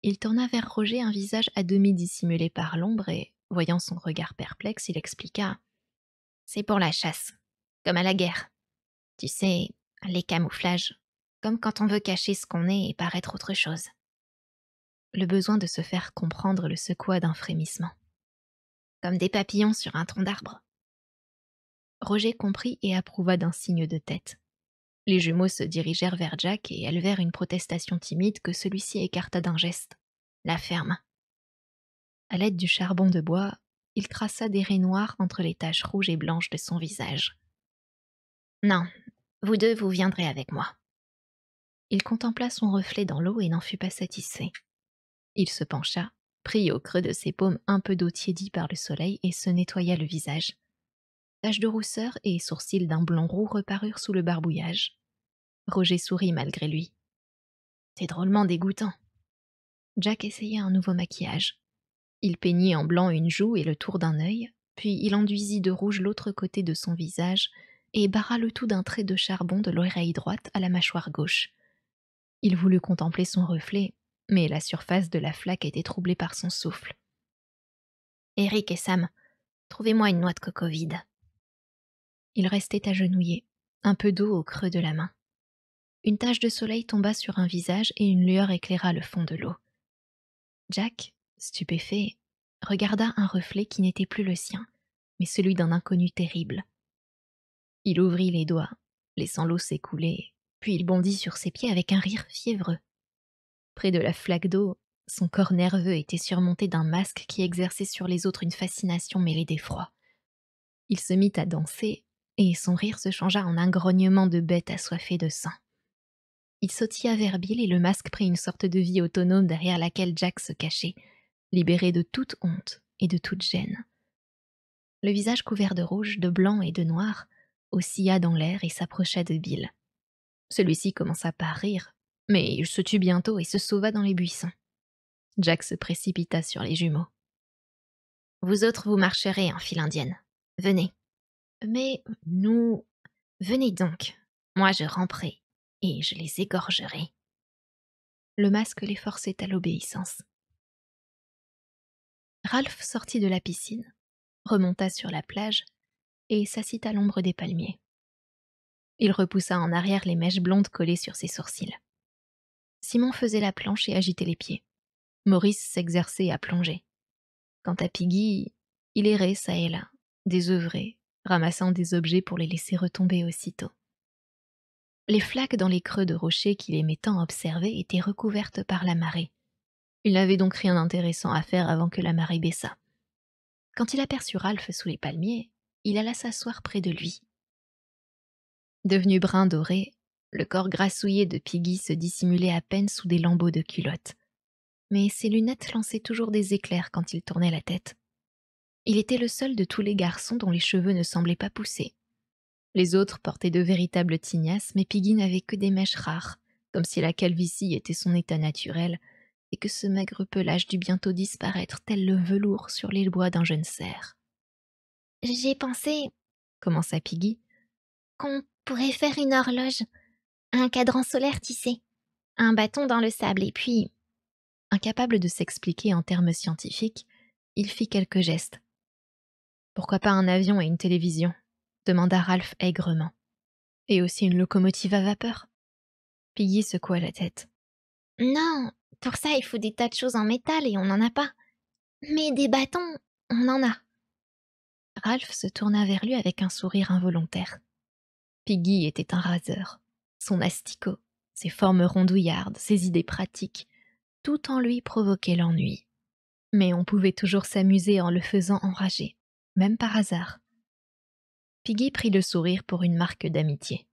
Il tourna vers Roger un visage à demi dissimulé par l'ombre et, voyant son regard perplexe, il expliqua « C'est pour la chasse, comme à la guerre. Tu sais, les camouflages, comme quand on veut cacher ce qu'on est et paraître autre chose. » Le besoin de se faire comprendre le secoua d'un frémissement. « Comme des papillons sur un tronc d'arbre. » Roger comprit et approuva d'un signe de tête. Les jumeaux se dirigèrent vers Jack et élevèrent une protestation timide que celui-ci écarta d'un geste. La ferme. À l'aide du charbon de bois, il traça des raies noires entre les taches rouges et blanches de son visage. « Non, vous deux, vous viendrez avec moi. » Il contempla son reflet dans l'eau et n'en fut pas satisfait. Il se pencha, prit au creux de ses paumes un peu d'eau tiédie par le soleil et se nettoya le visage. Taches de rousseur et sourcils d'un blond roux reparurent sous le barbouillage. Roger sourit malgré lui. « C'est drôlement dégoûtant. » Jack essaya un nouveau maquillage. Il peignit en blanc une joue et le tour d'un œil, puis il enduisit de rouge l'autre côté de son visage et barra le tout d'un trait de charbon de l'oreille droite à la mâchoire gauche. Il voulut contempler son reflet, mais la surface de la flaque était troublée par son souffle. « Eric et Sam, trouvez-moi une noix de coco vide. » Il restait agenouillé, un peu d'eau au creux de la main. Une tache de soleil tomba sur un visage et une lueur éclaira le fond de l'eau. Jack, stupéfait, regarda un reflet qui n'était plus le sien, mais celui d'un inconnu terrible. Il ouvrit les doigts, laissant l'eau s'écouler, puis il bondit sur ses pieds avec un rire fiévreux. Près de la flaque d'eau, son corps nerveux était surmonté d'un masque qui exerçait sur les autres une fascination mêlée d'effroi. Il se mit à danser, et son rire se changea en un grognement de bête assoiffée de sang. Il sautilla vers Bill et le masque prit une sorte de vie autonome derrière laquelle Jack se cachait, libéré de toute honte et de toute gêne. Le visage couvert de rouge, de blanc et de noir oscilla dans l'air et s'approcha de Bill. Celui-ci commença par rire, mais il se tut bientôt et se sauva dans les buissons. Jack se précipita sur les jumeaux. « Vous autres, vous marcherez en file indienne. Venez. »« Mais nous... » »« Venez donc. Moi, je ramperai, et je les égorgerai. » Le masque les forçait à l'obéissance. Ralph sortit de la piscine, remonta sur la plage et s'assit à l'ombre des palmiers. Il repoussa en arrière les mèches blondes collées sur ses sourcils. Simon faisait la planche et agitait les pieds. Maurice s'exerçait à plonger. Quant à Piggy, il errait çà et là, désœuvré, ramassant des objets pour les laisser retomber aussitôt. Les flaques dans les creux de rochers qu'il aimait tant observer étaient recouvertes par la marée. Il n'avait donc rien d'intéressant à faire avant que la marée baissât. Quand il aperçut Ralph sous les palmiers, il alla s'asseoir près de lui. Devenu brun doré, le corps grassouillé de Piggy se dissimulait à peine sous des lambeaux de culotte. Mais ses lunettes lançaient toujours des éclairs quand il tournait la tête. Il était le seul de tous les garçons dont les cheveux ne semblaient pas pousser. Les autres portaient de véritables tignasses, mais Piggy n'avait que des mèches rares, comme si la calvitie était son état naturel, et que ce maigre pelage dût bientôt disparaître tel le velours sur les bois d'un jeune cerf. J'ai pensé Commença Piggy. qu'on pourrait faire une horloge, un cadran solaire tissé, un bâton dans le sable, et puis... Incapable de s'expliquer en termes scientifiques, il fit quelques gestes. Pourquoi pas un avion et une télévision? Demanda Ralph aigrement. Et aussi une locomotive à vapeur? Piggy secoua la tête. Non, pour ça il faut des tas de choses en métal et on n'en a pas. Mais des bâtons, on en a. Ralph se tourna vers lui avec un sourire involontaire. Piggy était un raseur. Son asticot, ses formes rondouillardes, ses idées pratiques, tout en lui provoquait l'ennui. Mais on pouvait toujours s'amuser en le faisant enrager, même par hasard. Piggy prit le sourire pour une marque d'amitié.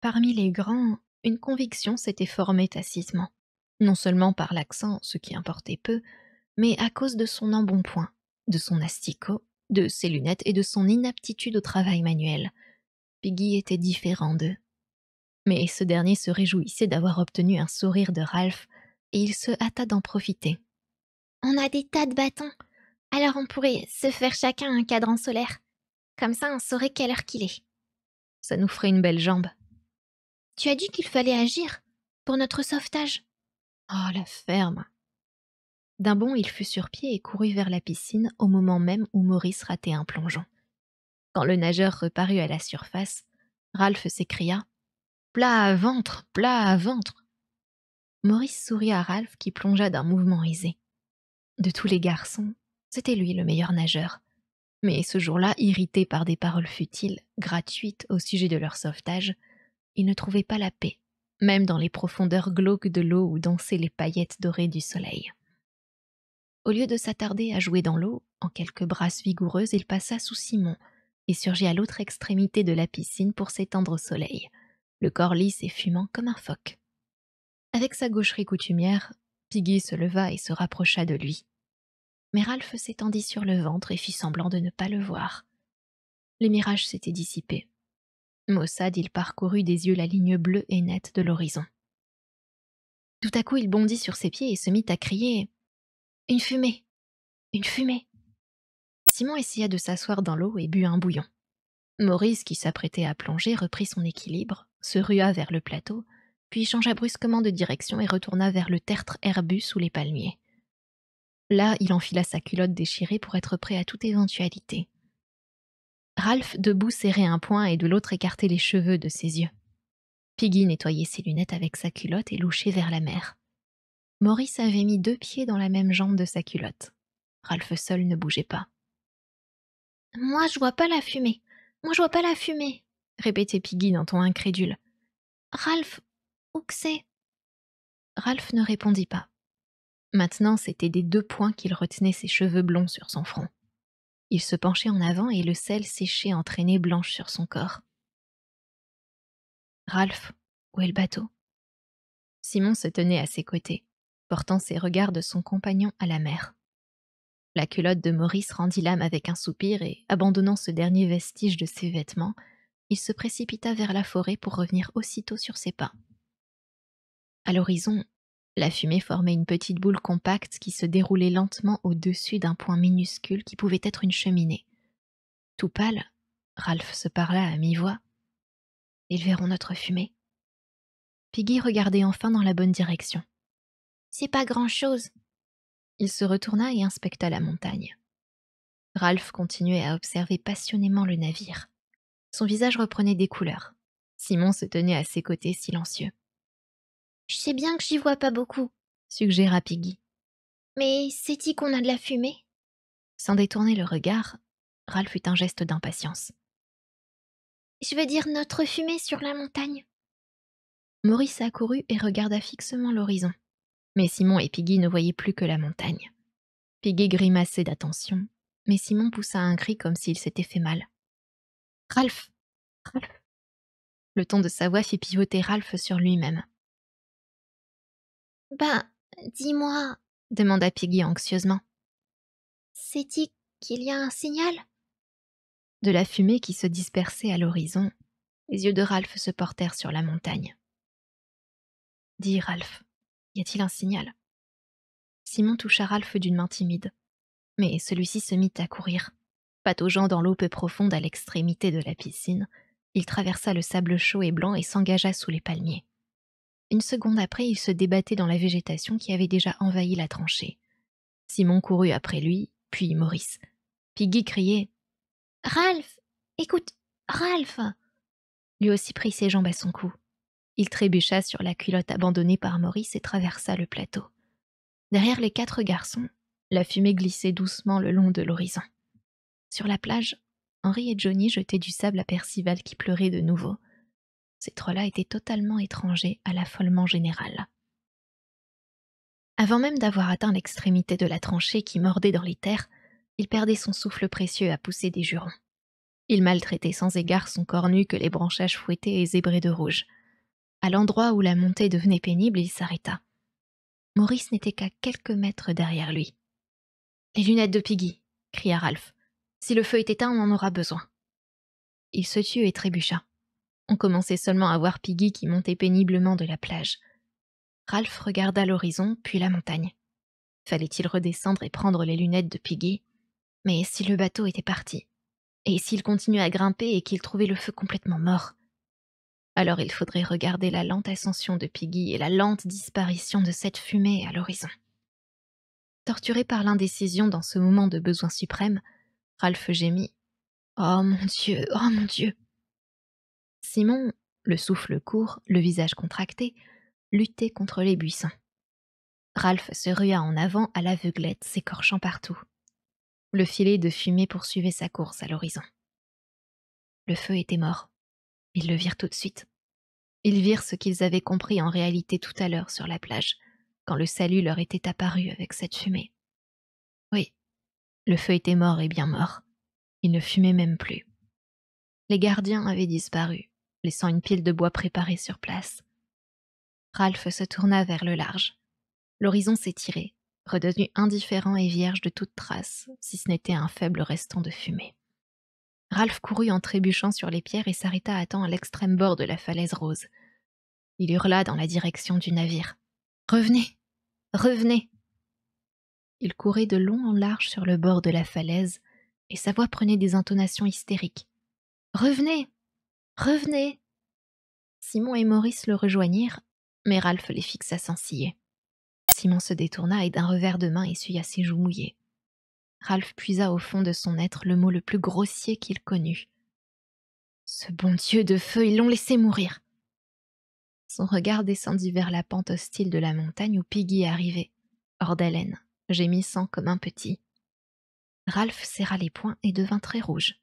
Parmi les grands, une conviction s'était formée tacitement, non seulement par l'accent, ce qui importait peu, mais à cause de son embonpoint, de son asticot, de ses lunettes et de son inaptitude au travail manuel. Piggy était différent d'eux. Mais ce dernier se réjouissait d'avoir obtenu un sourire de Ralph, et il se hâta d'en profiter. On a des tas de bâtons, alors on pourrait se faire chacun un cadran solaire. Comme ça on saurait quelle heure qu'il est. Ça nous ferait une belle jambe. Tu as dit qu'il fallait agir pour notre sauvetage. Oh, la ferme! D'un bond, il fut sur pied et courut vers la piscine au moment même où Maurice ratait un plongeon. Quand le nageur reparut à la surface, Ralph s'écria « Plat à ventre, plat à ventre !» Maurice sourit à Ralph qui plongea d'un mouvement aisé. De tous les garçons, c'était lui le meilleur nageur. Mais ce jour-là, irrité par des paroles futiles, gratuites au sujet de leur sauvetage, il ne trouvait pas la paix, même dans les profondeurs glauques de l'eau où dansaient les paillettes dorées du soleil. Au lieu de s'attarder à jouer dans l'eau, en quelques brasses vigoureuses, il passa sous Simon et surgit à l'autre extrémité de la piscine pour s'étendre au soleil, le corps lisse et fumant comme un phoque. Avec sa gaucherie coutumière, Piggy se leva et se rapprocha de lui. Mais Ralph s'étendit sur le ventre et fit semblant de ne pas le voir. Les mirages s'étaient dissipés. Maussade, il parcourut des yeux la ligne bleue et nette de l'horizon. Tout à coup, il bondit sur ses pieds et se mit à crier « Une fumée! Une fumée !» Simon essaya de s'asseoir dans l'eau et but un bouillon. Maurice, qui s'apprêtait à plonger, reprit son équilibre, se rua vers le plateau, puis changea brusquement de direction et retourna vers le tertre herbu sous les palmiers. Là, il enfila sa culotte déchirée pour être prêt à toute éventualité. Ralph, debout, serrait un poing et de l'autre écartait les cheveux de ses yeux. Piggy nettoyait ses lunettes avec sa culotte et louchait vers la mer. Maurice avait mis 2 pieds dans la même jambe de sa culotte. Ralph seul ne bougeait pas. « Moi je vois pas la fumée. Moi je vois pas la fumée. » répétait Piggy d'un ton incrédule. « Ralph, où que c'est ?» Ralph ne répondit pas. Maintenant, c'était des 2 poings qu'il retenait ses cheveux blonds sur son front. Il se penchait en avant et le sel séché en traînées blanches sur son corps. « Ralph, où est le bateau ?» Simon se tenait à ses côtés, portant ses regards de son compagnon à la mer. La culotte de Maurice rendit l'âme avec un soupir et, abandonnant ce dernier vestige de ses vêtements, il se précipita vers la forêt pour revenir aussitôt sur ses pas. À l'horizon, la fumée formait une petite boule compacte qui se déroulait lentement au-dessus d'un point minuscule qui pouvait être une cheminée. Tout pâle, Ralph se parla à mi-voix. « Ils verront notre fumée. » Piggy regardait enfin dans la bonne direction. « C'est pas grand-chose. » Il se retourna et inspecta la montagne. Ralph continuait à observer passionnément le navire. Son visage reprenait des couleurs. Simon se tenait à ses côtés silencieux. « Je sais bien que j'y vois pas beaucoup. » suggéra Piggy. « Mais c'est-y qu'on a de la fumée ?» Sans détourner le regard, Ralph eut un geste d'impatience. « Je veux dire notre fumée sur la montagne. » Maurice accourut et regarda fixement l'horizon. Mais Simon et Piggy ne voyaient plus que la montagne. Piggy grimaçait d'attention, mais Simon poussa un cri comme s'il s'était fait mal. « Ralph ! Ralph !» Le ton de sa voix fit pivoter Ralph sur lui-même. « Ben, dis-moi, » demanda Piggy anxieusement. « c'est-il qu'il y a un signal ?» De la fumée qui se dispersait à l'horizon, les yeux de Ralph se portèrent sur la montagne. « Dis, Ralph, y a-t-il un signal ?» Simon toucha Ralph d'une main timide, mais celui-ci se mit à courir. Pataugeant dans l'eau peu profonde à l'extrémité de la piscine, il traversa le sable chaud et blanc et s'engagea sous les palmiers. Une seconde après, il se débattait dans la végétation qui avait déjà envahi la tranchée. Simon courut après lui, puis Maurice. Piggy criait « Ralph, écoute, Ralph !» Lui aussi prit ses jambes à son cou. Il trébucha sur la culotte abandonnée par Maurice et traversa le plateau. Derrière les 4 garçons, la fumée glissait doucement le long de l'horizon. Sur la plage, Henry et Johnny jetaient du sable à Percival qui pleurait de nouveau. Ces 3-là étaient totalement étrangers à l'affolement général. Avant même d'avoir atteint l'extrémité de la tranchée qui mordait dans les terres, il perdait son souffle précieux à pousser des jurons. Il maltraitait sans égard son corps nu que les branchages fouettaient et zébraient de rouge. À l'endroit où la montée devenait pénible, il s'arrêta. Maurice n'était qu'à quelques mètres derrière lui. « Les lunettes de Piggy !» cria Ralph. « Si le feu est éteint, on en aura besoin. » Il se tut et trébucha. On commençait seulement à voir Piggy qui montait péniblement de la plage. Ralph regarda l'horizon, puis la montagne. Fallait-il redescendre et prendre les lunettes de Piggy ? Mais si le bateau était parti ? Et s'il continuait à grimper et qu'il trouvait le feu complètement mort ? Alors il faudrait regarder la lente ascension de Piggy et la lente disparition de cette fumée à l'horizon. Torturé par l'indécision dans ce moment de besoin suprême, Ralph gémit. « Oh mon Dieu, oh mon Dieu !» Simon, le souffle court, le visage contracté, luttait contre les buissons. Ralph se rua en avant à l'aveuglette, s'écorchant partout. Le filet de fumée poursuivait sa course à l'horizon. Le feu était mort. Ils le virent tout de suite. Ils virent ce qu'ils avaient compris en réalité tout à l'heure sur la plage, quand le salut leur était apparu avec cette fumée. Oui, le feu était mort et bien mort. Il ne fumait même plus. Les gardiens avaient disparu, laissant une pile de bois préparée sur place. Ralph se tourna vers le large. L'horizon s'étirait, redevenu indifférent et vierge de toute trace, si ce n'était un faible restant de fumée. Ralph courut en trébuchant sur les pierres et s'arrêta à temps à l'extrême bord de la falaise rose. Il hurla dans la direction du navire. « Revenez ! Revenez !» Il courait de long en large sur le bord de la falaise, et sa voix prenait des intonations hystériques. « Revenez ! Revenez !» Simon et Maurice le rejoignirent, mais Ralph les fixa sans ciller. Simon se détourna et d'un revers de main essuya ses joues mouillées. Ralph puisa au fond de son être le mot le plus grossier qu'il connût. « Ce bon Dieu de feu, ils l'ont laissé mourir !» Son regard descendit vers la pente hostile de la montagne où Piggy arrivait, hors d'haleine, gémissant comme un petit. Ralph serra les poings et devint très rouge.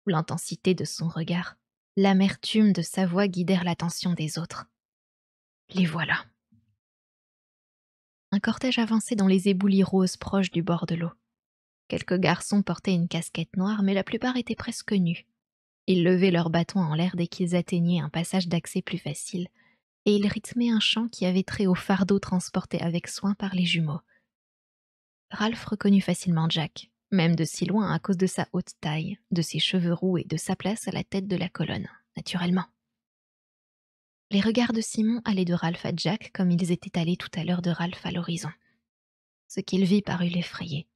L'intensité de son regard, l'amertume de sa voix guidèrent l'attention des autres. Les voilà. Un cortège avançait dans les éboulis roses proches du bord de l'eau. Quelques garçons portaient une casquette noire, mais la plupart étaient presque nus. Ils levaient leurs bâtons en l'air dès qu'ils atteignaient un passage d'accès plus facile, et ils rythmaient un chant qui avait trait au fardeau transporté avec soin par les jumeaux. Ralph reconnut facilement Jack, même de si loin à cause de sa haute taille, de ses cheveux roux et de sa place à la tête de la colonne, naturellement. Les regards de Simon allaient de Ralph à Jack comme ils étaient allés tout à l'heure de Ralph à l'horizon. Ce qu'il vit parut l'effrayer.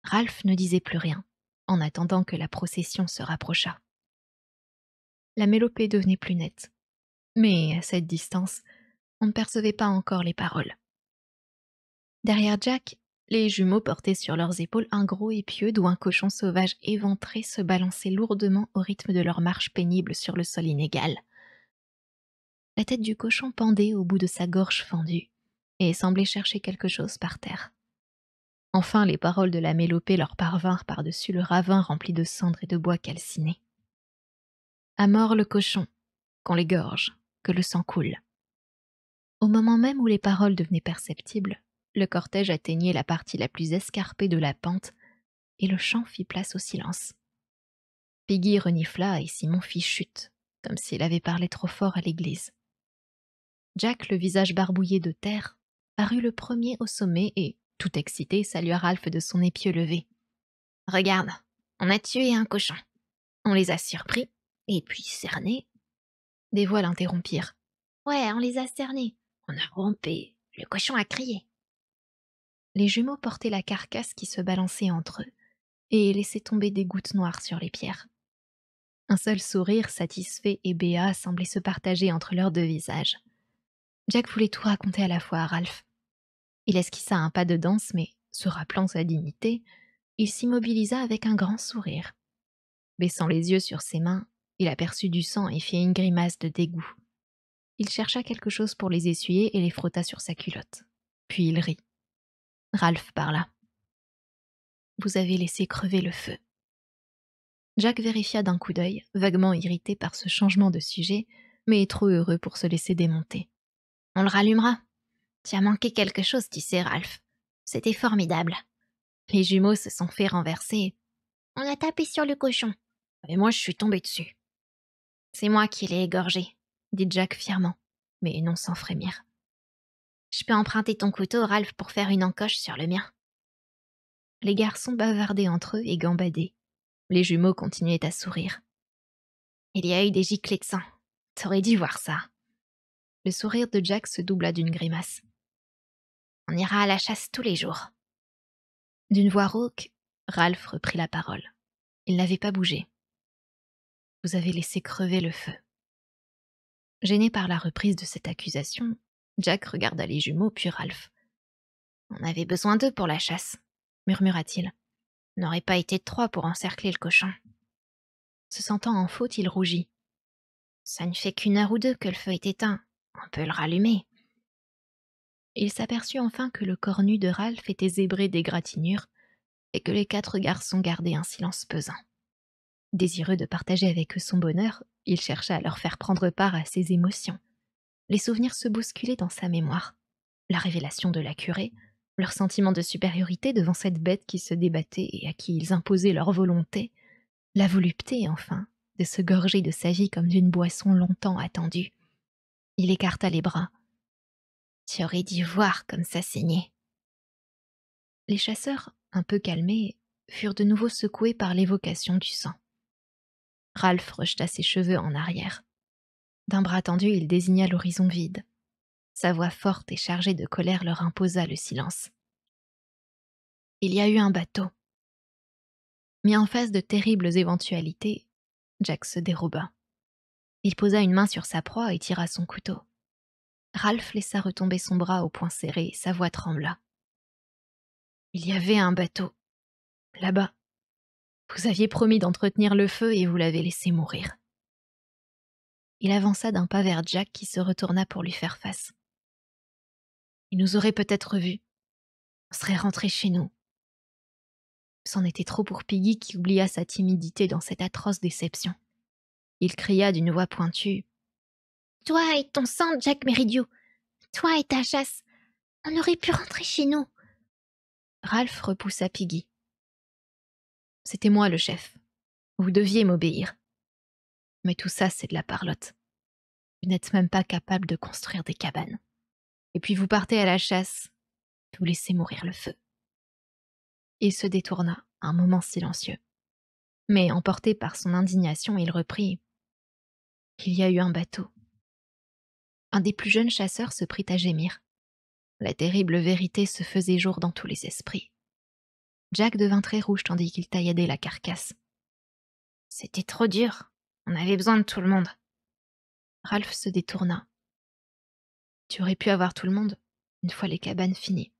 Ralph ne disait plus rien, en attendant que la procession se rapprochât. La mélopée devenait plus nette, mais à cette distance, on ne percevait pas encore les paroles. Derrière Jack, les jumeaux portaient sur leurs épaules un gros épieu d'où un cochon sauvage éventré se balançait lourdement au rythme de leur marche pénible sur le sol inégal. La tête du cochon pendait au bout de sa gorge fendue et semblait chercher quelque chose par terre. Enfin, les paroles de la mélopée leur parvinrent par-dessus le ravin rempli de cendres et de bois calcinés. « À mort le cochon, qu'on l'égorge, que le sang coule. Au moment même où les paroles devenaient perceptibles, le cortège atteignait la partie la plus escarpée de la pente et le chant fit place au silence. Piggy renifla et Simon fit chute, comme s'il avait parlé trop fort à l'église. Jack, le visage barbouillé de terre, parut le premier au sommet et, tout excité, salua Ralph de son épieu levé. « Regarde, on a tué un cochon. On les a surpris, et puis cernés. » Des voix l'interrompirent. « Ouais, on les a cernés. On a rompé. Le cochon a crié. » Les jumeaux portaient la carcasse qui se balançait entre eux et laissaient tomber des gouttes noires sur les pierres. Un seul sourire satisfait et béat semblait se partager entre leurs deux visages. Jack voulait tout raconter à la fois à Ralph. Il esquissa un pas de danse, mais, se rappelant sa dignité, il s'immobilisa avec un grand sourire. Baissant les yeux sur ses mains, il aperçut du sang et fit une grimace de dégoût. Il chercha quelque chose pour les essuyer et les frotta sur sa culotte. Puis il rit. Ralph parla. « Vous avez laissé crever le feu. » Jack vérifia d'un coup d'œil, vaguement irrité par ce changement de sujet, mais trop heureux pour se laisser démonter. « On le rallumera. Tu as manqué quelque chose, tu sais, Ralph. C'était formidable. » Les jumeaux se sont fait renverser. « On a tapé sur le cochon. Et moi, je suis tombé dessus. »« C'est moi qui l'ai égorgé, » dit Jack fièrement, mais non sans frémir. « Je peux emprunter ton couteau, Ralph, pour faire une encoche sur le mien. » Les garçons bavardaient entre eux et gambadaient. Les jumeaux continuaient à sourire. « Il y a eu des giclées de sang. T'aurais dû voir ça. » Le sourire de Jack se doubla d'une grimace. « On ira à la chasse tous les jours. » D'une voix rauque, Ralph reprit la parole. Il n'avait pas bougé. « Vous avez laissé crever le feu. » Gêné par la reprise de cette accusation, Jack regarda les jumeaux puis Ralph. « On avait besoin d'eux pour la chasse, » murmura-t-il. « On n'aurait pas été 3 pour encercler le cochon. » Se sentant en faute, il rougit. « Ça ne fait qu'1 heure ou 2 que le feu est éteint. On peut le rallumer. » Il s'aperçut enfin que le corps nu de Ralph était zébré d'égratignures et que les 4 garçons gardaient un silence pesant. Désireux de partager avec eux son bonheur, il chercha à leur faire prendre part à ses émotions. Les souvenirs se bousculaient dans sa mémoire. La révélation de la curée, leur sentiment de supériorité devant cette bête qui se débattait et à qui ils imposaient leur volonté, la volupté, enfin, de se gorger de sa vie comme d'une boisson longtemps attendue. Il écarta les bras. « Tu aurais dû voir comme ça saignait. » Les chasseurs, un peu calmés, furent de nouveau secoués par l'évocation du sang. Ralph rejeta ses cheveux en arrière. D'un bras tendu, il désigna l'horizon vide. Sa voix forte et chargée de colère leur imposa le silence. Il y a eu un bateau. Mis en face de terribles éventualités, Jack se déroba. Il posa une main sur sa proie et tira son couteau. Ralph laissa retomber son bras au poing serré et sa voix trembla. Il y avait un bateau. Là-bas. Vous aviez promis d'entretenir le feu et vous l'avez laissé mourir. Il avança d'un pas vers Jack qui se retourna pour lui faire face. Il nous aurait peut-être vus. On serait rentré chez nous. C'en était trop pour Piggy qui oublia sa timidité dans cette atroce déception. Il cria d'une voix pointue. « Toi et ton sang, Jack Meridio. Toi et ta chasse. On aurait pu rentrer chez nous. » Ralph repoussa Piggy. C'était moi le chef. Vous deviez m'obéir. Mais tout ça, c'est de la parlotte. Vous n'êtes même pas capable de construire des cabanes. Et puis vous partez à la chasse. Vous laissez mourir le feu. Il se détourna, un moment silencieux. Mais emporté par son indignation, il reprit. Il y a eu un bateau. Un des plus jeunes chasseurs se prit à gémir. La terrible vérité se faisait jour dans tous les esprits. Jack devint très rouge tandis qu'il tailladait la carcasse. « C'était trop dur. On avait besoin de tout le monde. » Ralph se détourna. « Tu aurais pu avoir tout le monde, une fois les cabanes finies.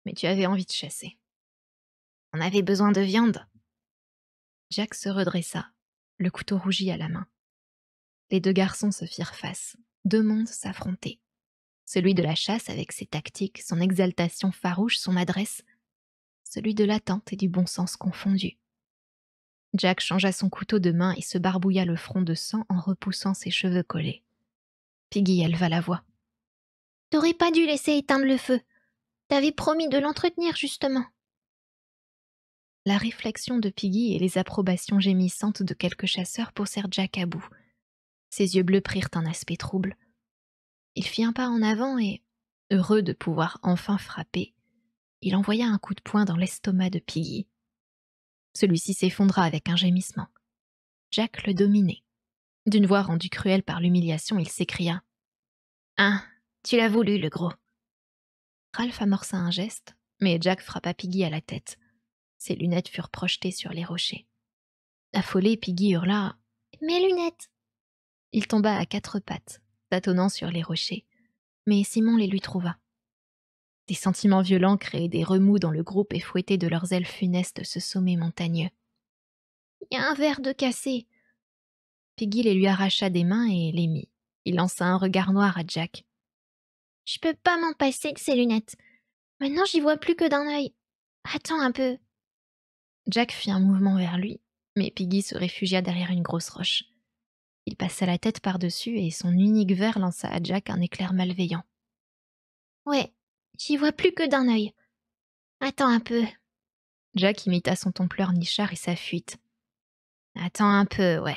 Mais tu avais envie de chasser. » « On avait besoin de viande. » Jack se redressa, le couteau rougi à la main. Les 2 garçons se firent face. 2 mondes s'affrontaient. Celui de la chasse avec ses tactiques, son exaltation farouche, son adresse. Celui de l'attente et du bon sens confondus. Jack changea son couteau de main et se barbouilla le front de sang en repoussant ses cheveux collés. Piggy éleva la voix. T'aurais pas dû laisser éteindre le feu. T'avais promis de l'entretenir, justement. La réflexion de Piggy et les approbations gémissantes de quelques chasseurs poussèrent Jack à bout. Ses yeux bleus prirent un aspect trouble. Il fit un pas en avant et, heureux de pouvoir enfin frapper, il envoya un coup de poing dans l'estomac de Piggy. Celui-ci s'effondra avec un gémissement. Jack le dominait. D'une voix rendue cruelle par l'humiliation, il s'écria « Hein, tu l'as voulu, le gros !» Ralph amorça un geste, mais Jack frappa Piggy à la tête. Ses lunettes furent projetées sur les rochers. Affolé, Piggy hurla « Mes lunettes !» Il tomba à quatre pattes, tâtonnant sur les rochers, mais Simon les lui trouva. Des sentiments violents créaient des remous dans le groupe et fouettaient de leurs ailes funestes ce sommet montagneux. « Y a un verre de cassé !» Piggy les lui arracha des mains et les mit. Il lança un regard noir à Jack. « Je peux pas m'en passer de ces lunettes. Maintenant, j'y vois plus que d'un œil. Attends un peu. » Jack fit un mouvement vers lui, mais Piggy se réfugia derrière une grosse roche. Il passa la tête par-dessus et son unique verre lança à Jack un éclair malveillant. « Ouais, j'y vois plus que d'un œil. Attends un peu. » Jack imita son ton pleurnichard et sa fuite. « Attends un peu, ouais. »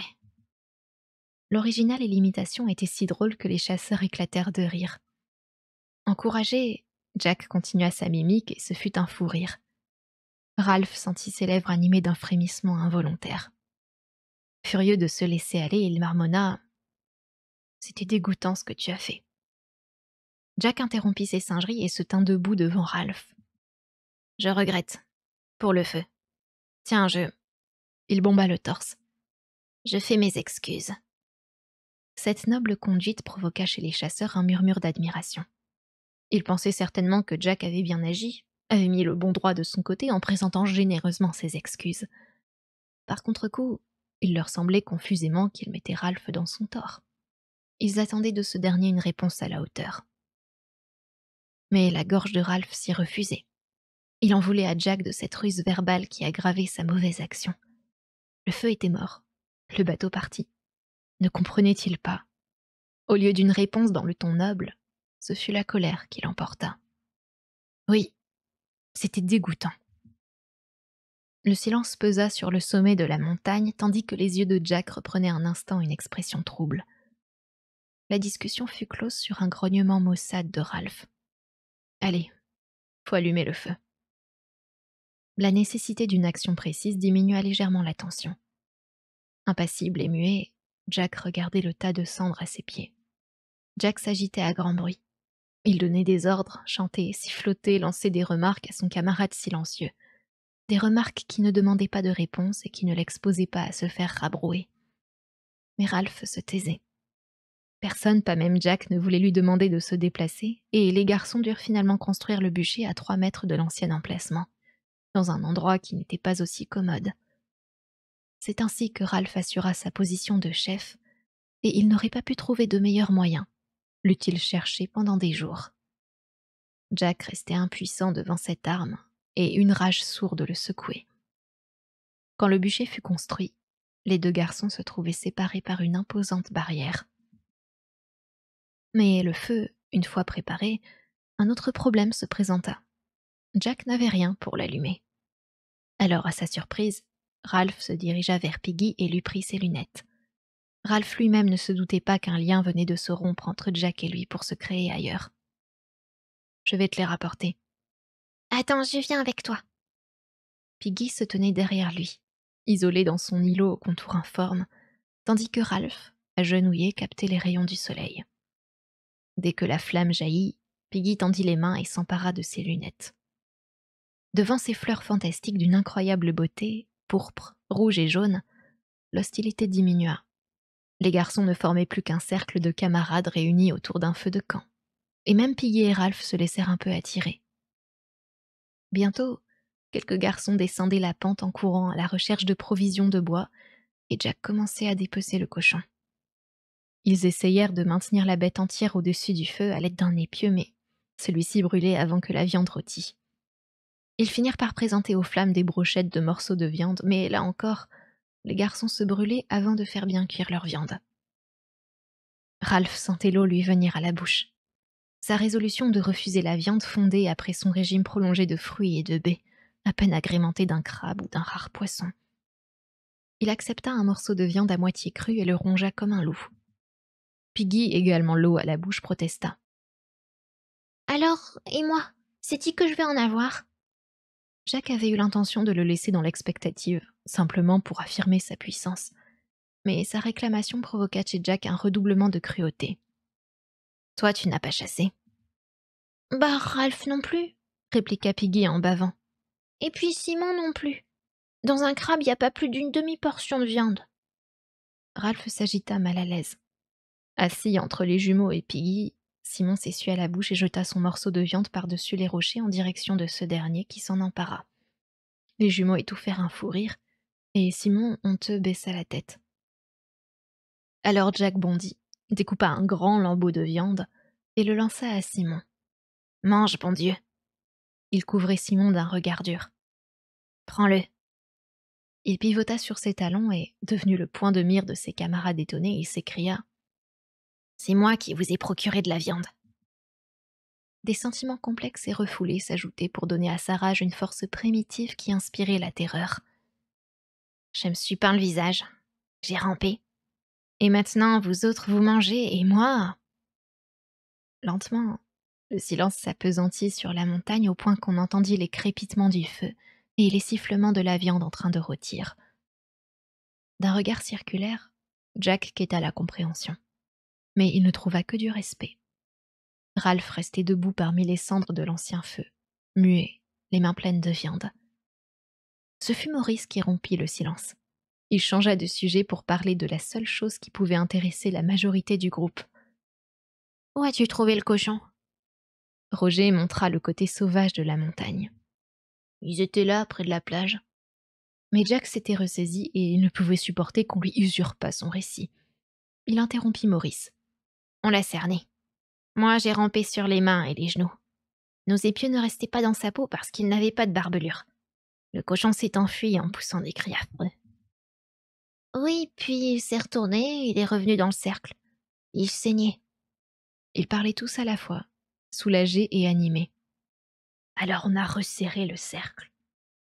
L'original et l'imitation étaient si drôles que les chasseurs éclatèrent de rire. Encouragé, Jack continua sa mimique et ce fut un fou rire. Ralph sentit ses lèvres animées d'un frémissement involontaire. Furieux de se laisser aller, il marmonna « C'était dégoûtant ce que tu as fait. » Jack interrompit ses singeries et se tint debout devant Ralph. « Je regrette. Pour le feu. Tiens, Il bomba le torse. « Je fais mes excuses. » Cette noble conduite provoqua chez les chasseurs un murmure d'admiration. Ils pensaient certainement que Jack avait bien agi, avait mis le bon droit de son côté en présentant généreusement ses excuses. Par contre-coup, il leur semblait confusément qu'il mettait Ralph dans son tort. Ils attendaient de ce dernier une réponse à la hauteur. Mais la gorge de Ralph s'y refusait. Il en voulait à Jack de cette ruse verbale qui aggravait sa mauvaise action. Le feu était mort. Le bateau partit. Ne comprenait-il pas? Au lieu d'une réponse dans le ton noble, ce fut la colère qui l'emporta. Oui, c'était dégoûtant. Le silence pesa sur le sommet de la montagne tandis que les yeux de Jack reprenaient un instant une expression trouble. La discussion fut close sur un grognement maussade de Ralph. Allez, faut allumer le feu. La nécessité d'une action précise diminua légèrement la tension. Impassible et muet, Jack regardait le tas de cendres à ses pieds. Jack s'agitait à grand bruit. Il donnait des ordres, chantait, sifflotait, lançait des remarques à son camarade silencieux. Des remarques qui ne demandaient pas de réponse et qui ne l'exposaient pas à se faire rabrouer. Mais Ralph se taisait. Personne, pas même Jack, ne voulait lui demander de se déplacer, et les garçons durent finalement construire le bûcher à 3 mètres de l'ancien emplacement, dans un endroit qui n'était pas aussi commode. C'est ainsi que Ralph assura sa position de chef, et il n'aurait pas pu trouver de meilleur moyen, l'eût-il cherché pendant des jours. Jack restait impuissant devant cette arme, et une rage sourde le secouait. Quand le bûcher fut construit, les deux garçons se trouvaient séparés par une imposante barrière. Mais le feu, une fois préparé, un autre problème se présenta. Jack n'avait rien pour l'allumer. Alors, à sa surprise, Ralph se dirigea vers Piggy et lui prit ses lunettes. Ralph lui-même ne se doutait pas qu'un lien venait de se rompre entre Jack et lui pour se créer ailleurs. « Je vais te les rapporter. »« Attends, je viens avec toi. » Piggy se tenait derrière lui, isolé dans son îlot au contour informe, tandis que Ralph, agenouillé, captait les rayons du soleil. Dès que la flamme jaillit, Piggy tendit les mains et s'empara de ses lunettes. Devant ces fleurs fantastiques d'une incroyable beauté, pourpre, rouge et jaune, l'hostilité diminua. Les garçons ne formaient plus qu'un cercle de camarades réunis autour d'un feu de camp. Et même Piggy et Ralph se laissèrent un peu attirer. Bientôt, quelques garçons descendaient la pente en courant à la recherche de provisions de bois, et Jack commençait à dépecer le cochon. Ils essayèrent de maintenir la bête entière au-dessus du feu à l'aide d'un épieu, mais celui-ci brûlait avant que la viande rôtît. Ils finirent par présenter aux flammes des brochettes de morceaux de viande, mais là encore, les garçons se brûlaient avant de faire bien cuire leur viande. Ralph sentait l'eau lui venir à la bouche. Sa résolution de refuser la viande fondée après son régime prolongé de fruits et de baies, à peine agrémenté d'un crabe ou d'un rare poisson. Il accepta un morceau de viande à moitié cru et le rongea comme un loup. Piggy, également l'eau à la bouche, protesta. Alors, et moi? C'est-il que je vais en avoir? Jack avait eu l'intention de le laisser dans l'expectative, simplement pour affirmer sa puissance. Mais sa réclamation provoqua chez Jack un redoublement de cruauté. « Toi, tu n'as pas chassé. » Bah, Ralph non plus, répliqua Piggy en bavant. et puis Simon non plus. Dans un crabe, y a pas plus d'une demi-portion de viande. Ralph s'agita mal à l'aise. Assis entre les jumeaux et Piggy, Simon s'essuya la bouche et jeta son morceau de viande par-dessus les rochers en direction de ce dernier qui s'en empara. Les jumeaux étouffèrent un fou rire, et Simon, honteux, baissa la tête. Alors Jack bondit, découpa un grand lambeau de viande et le lança à Simon. « Mange, bon Dieu !» Il couvrait Simon d'un regard dur. « Prends-le !» Il pivota sur ses talons et, devenu le point de mire de ses camarades étonnés, il s'écria « C'est moi qui vous ai procuré de la viande !» Des sentiments complexes et refoulés s'ajoutaient pour donner à sa rage une force primitive qui inspirait la terreur. « Je me suis peint le visage. J'ai rampé. Et maintenant, vous autres, vous mangez, et moi… » Lentement, le silence s'appesantit sur la montagne au point qu'on entendit les crépitements du feu et les sifflements de la viande en train de rôtir. D'un regard circulaire, Jack quêta la compréhension. Mais il ne trouva que du respect. Ralph restait debout parmi les cendres de l'ancien feu, muet, les mains pleines de viande. Ce fut Maurice qui rompit le silence. Il changea de sujet pour parler de la seule chose qui pouvait intéresser la majorité du groupe. « Où as-tu trouvé le cochon ?» Roger montra le côté sauvage de la montagne. « Ils étaient là, près de la plage. » Mais Jack s'était ressaisi et il ne pouvait supporter qu'on lui usurpât son récit. Il interrompit Maurice. « On l'a cerné. Moi, j'ai rampé sur les mains et les genoux. Nos épieux ne restaient pas dans sa peau parce qu'il n'avait pas de barbelure. Le cochon s'est enfui en poussant des cris affreux. Oui, puis il s'est retourné, il est revenu dans le cercle. Il saignait. » Ils parlaient tous à la fois, soulagés et animés. Alors on a resserré le cercle.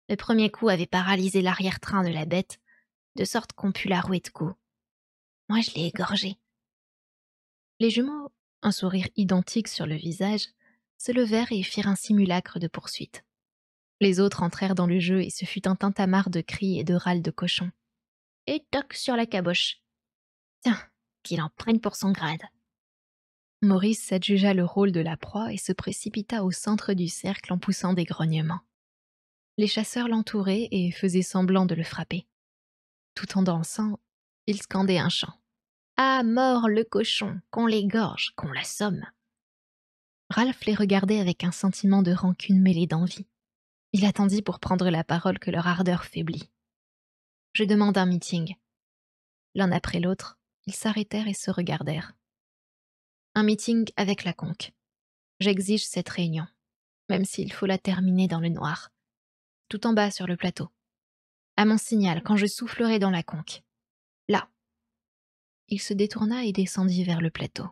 Le premier coup avait paralysé l'arrière-train de la bête, de sorte qu'on put la rouer de coups. Moi, je l'ai égorgée. Les jumeaux, un sourire identique sur le visage, se levèrent et firent un simulacre de poursuite. Les autres entrèrent dans le jeu et ce fut un tintamarre de cris et de râles de cochons. Et toc sur la caboche. Tiens, qu'il en prenne pour son grade. Maurice s'adjugea le rôle de la proie et se précipita au centre du cercle en poussant des grognements. Les chasseurs l'entouraient et faisaient semblant de le frapper. Tout en dansant, il scandait un chant. « À mort le cochon, qu'on l'égorge, qu'on l'assomme !» Ralph les regardait avec un sentiment de rancune mêlé d'envie. Il attendit pour prendre la parole que leur ardeur faiblit. « Je demande un meeting. » L'un après l'autre, ils s'arrêtèrent et se regardèrent. « Un meeting avec la conque. J'exige cette réunion, même s'il faut la terminer dans le noir. Tout en bas sur le plateau. À mon signal, quand je soufflerai dans la conque. Là. » Il se détourna et descendit vers le plateau.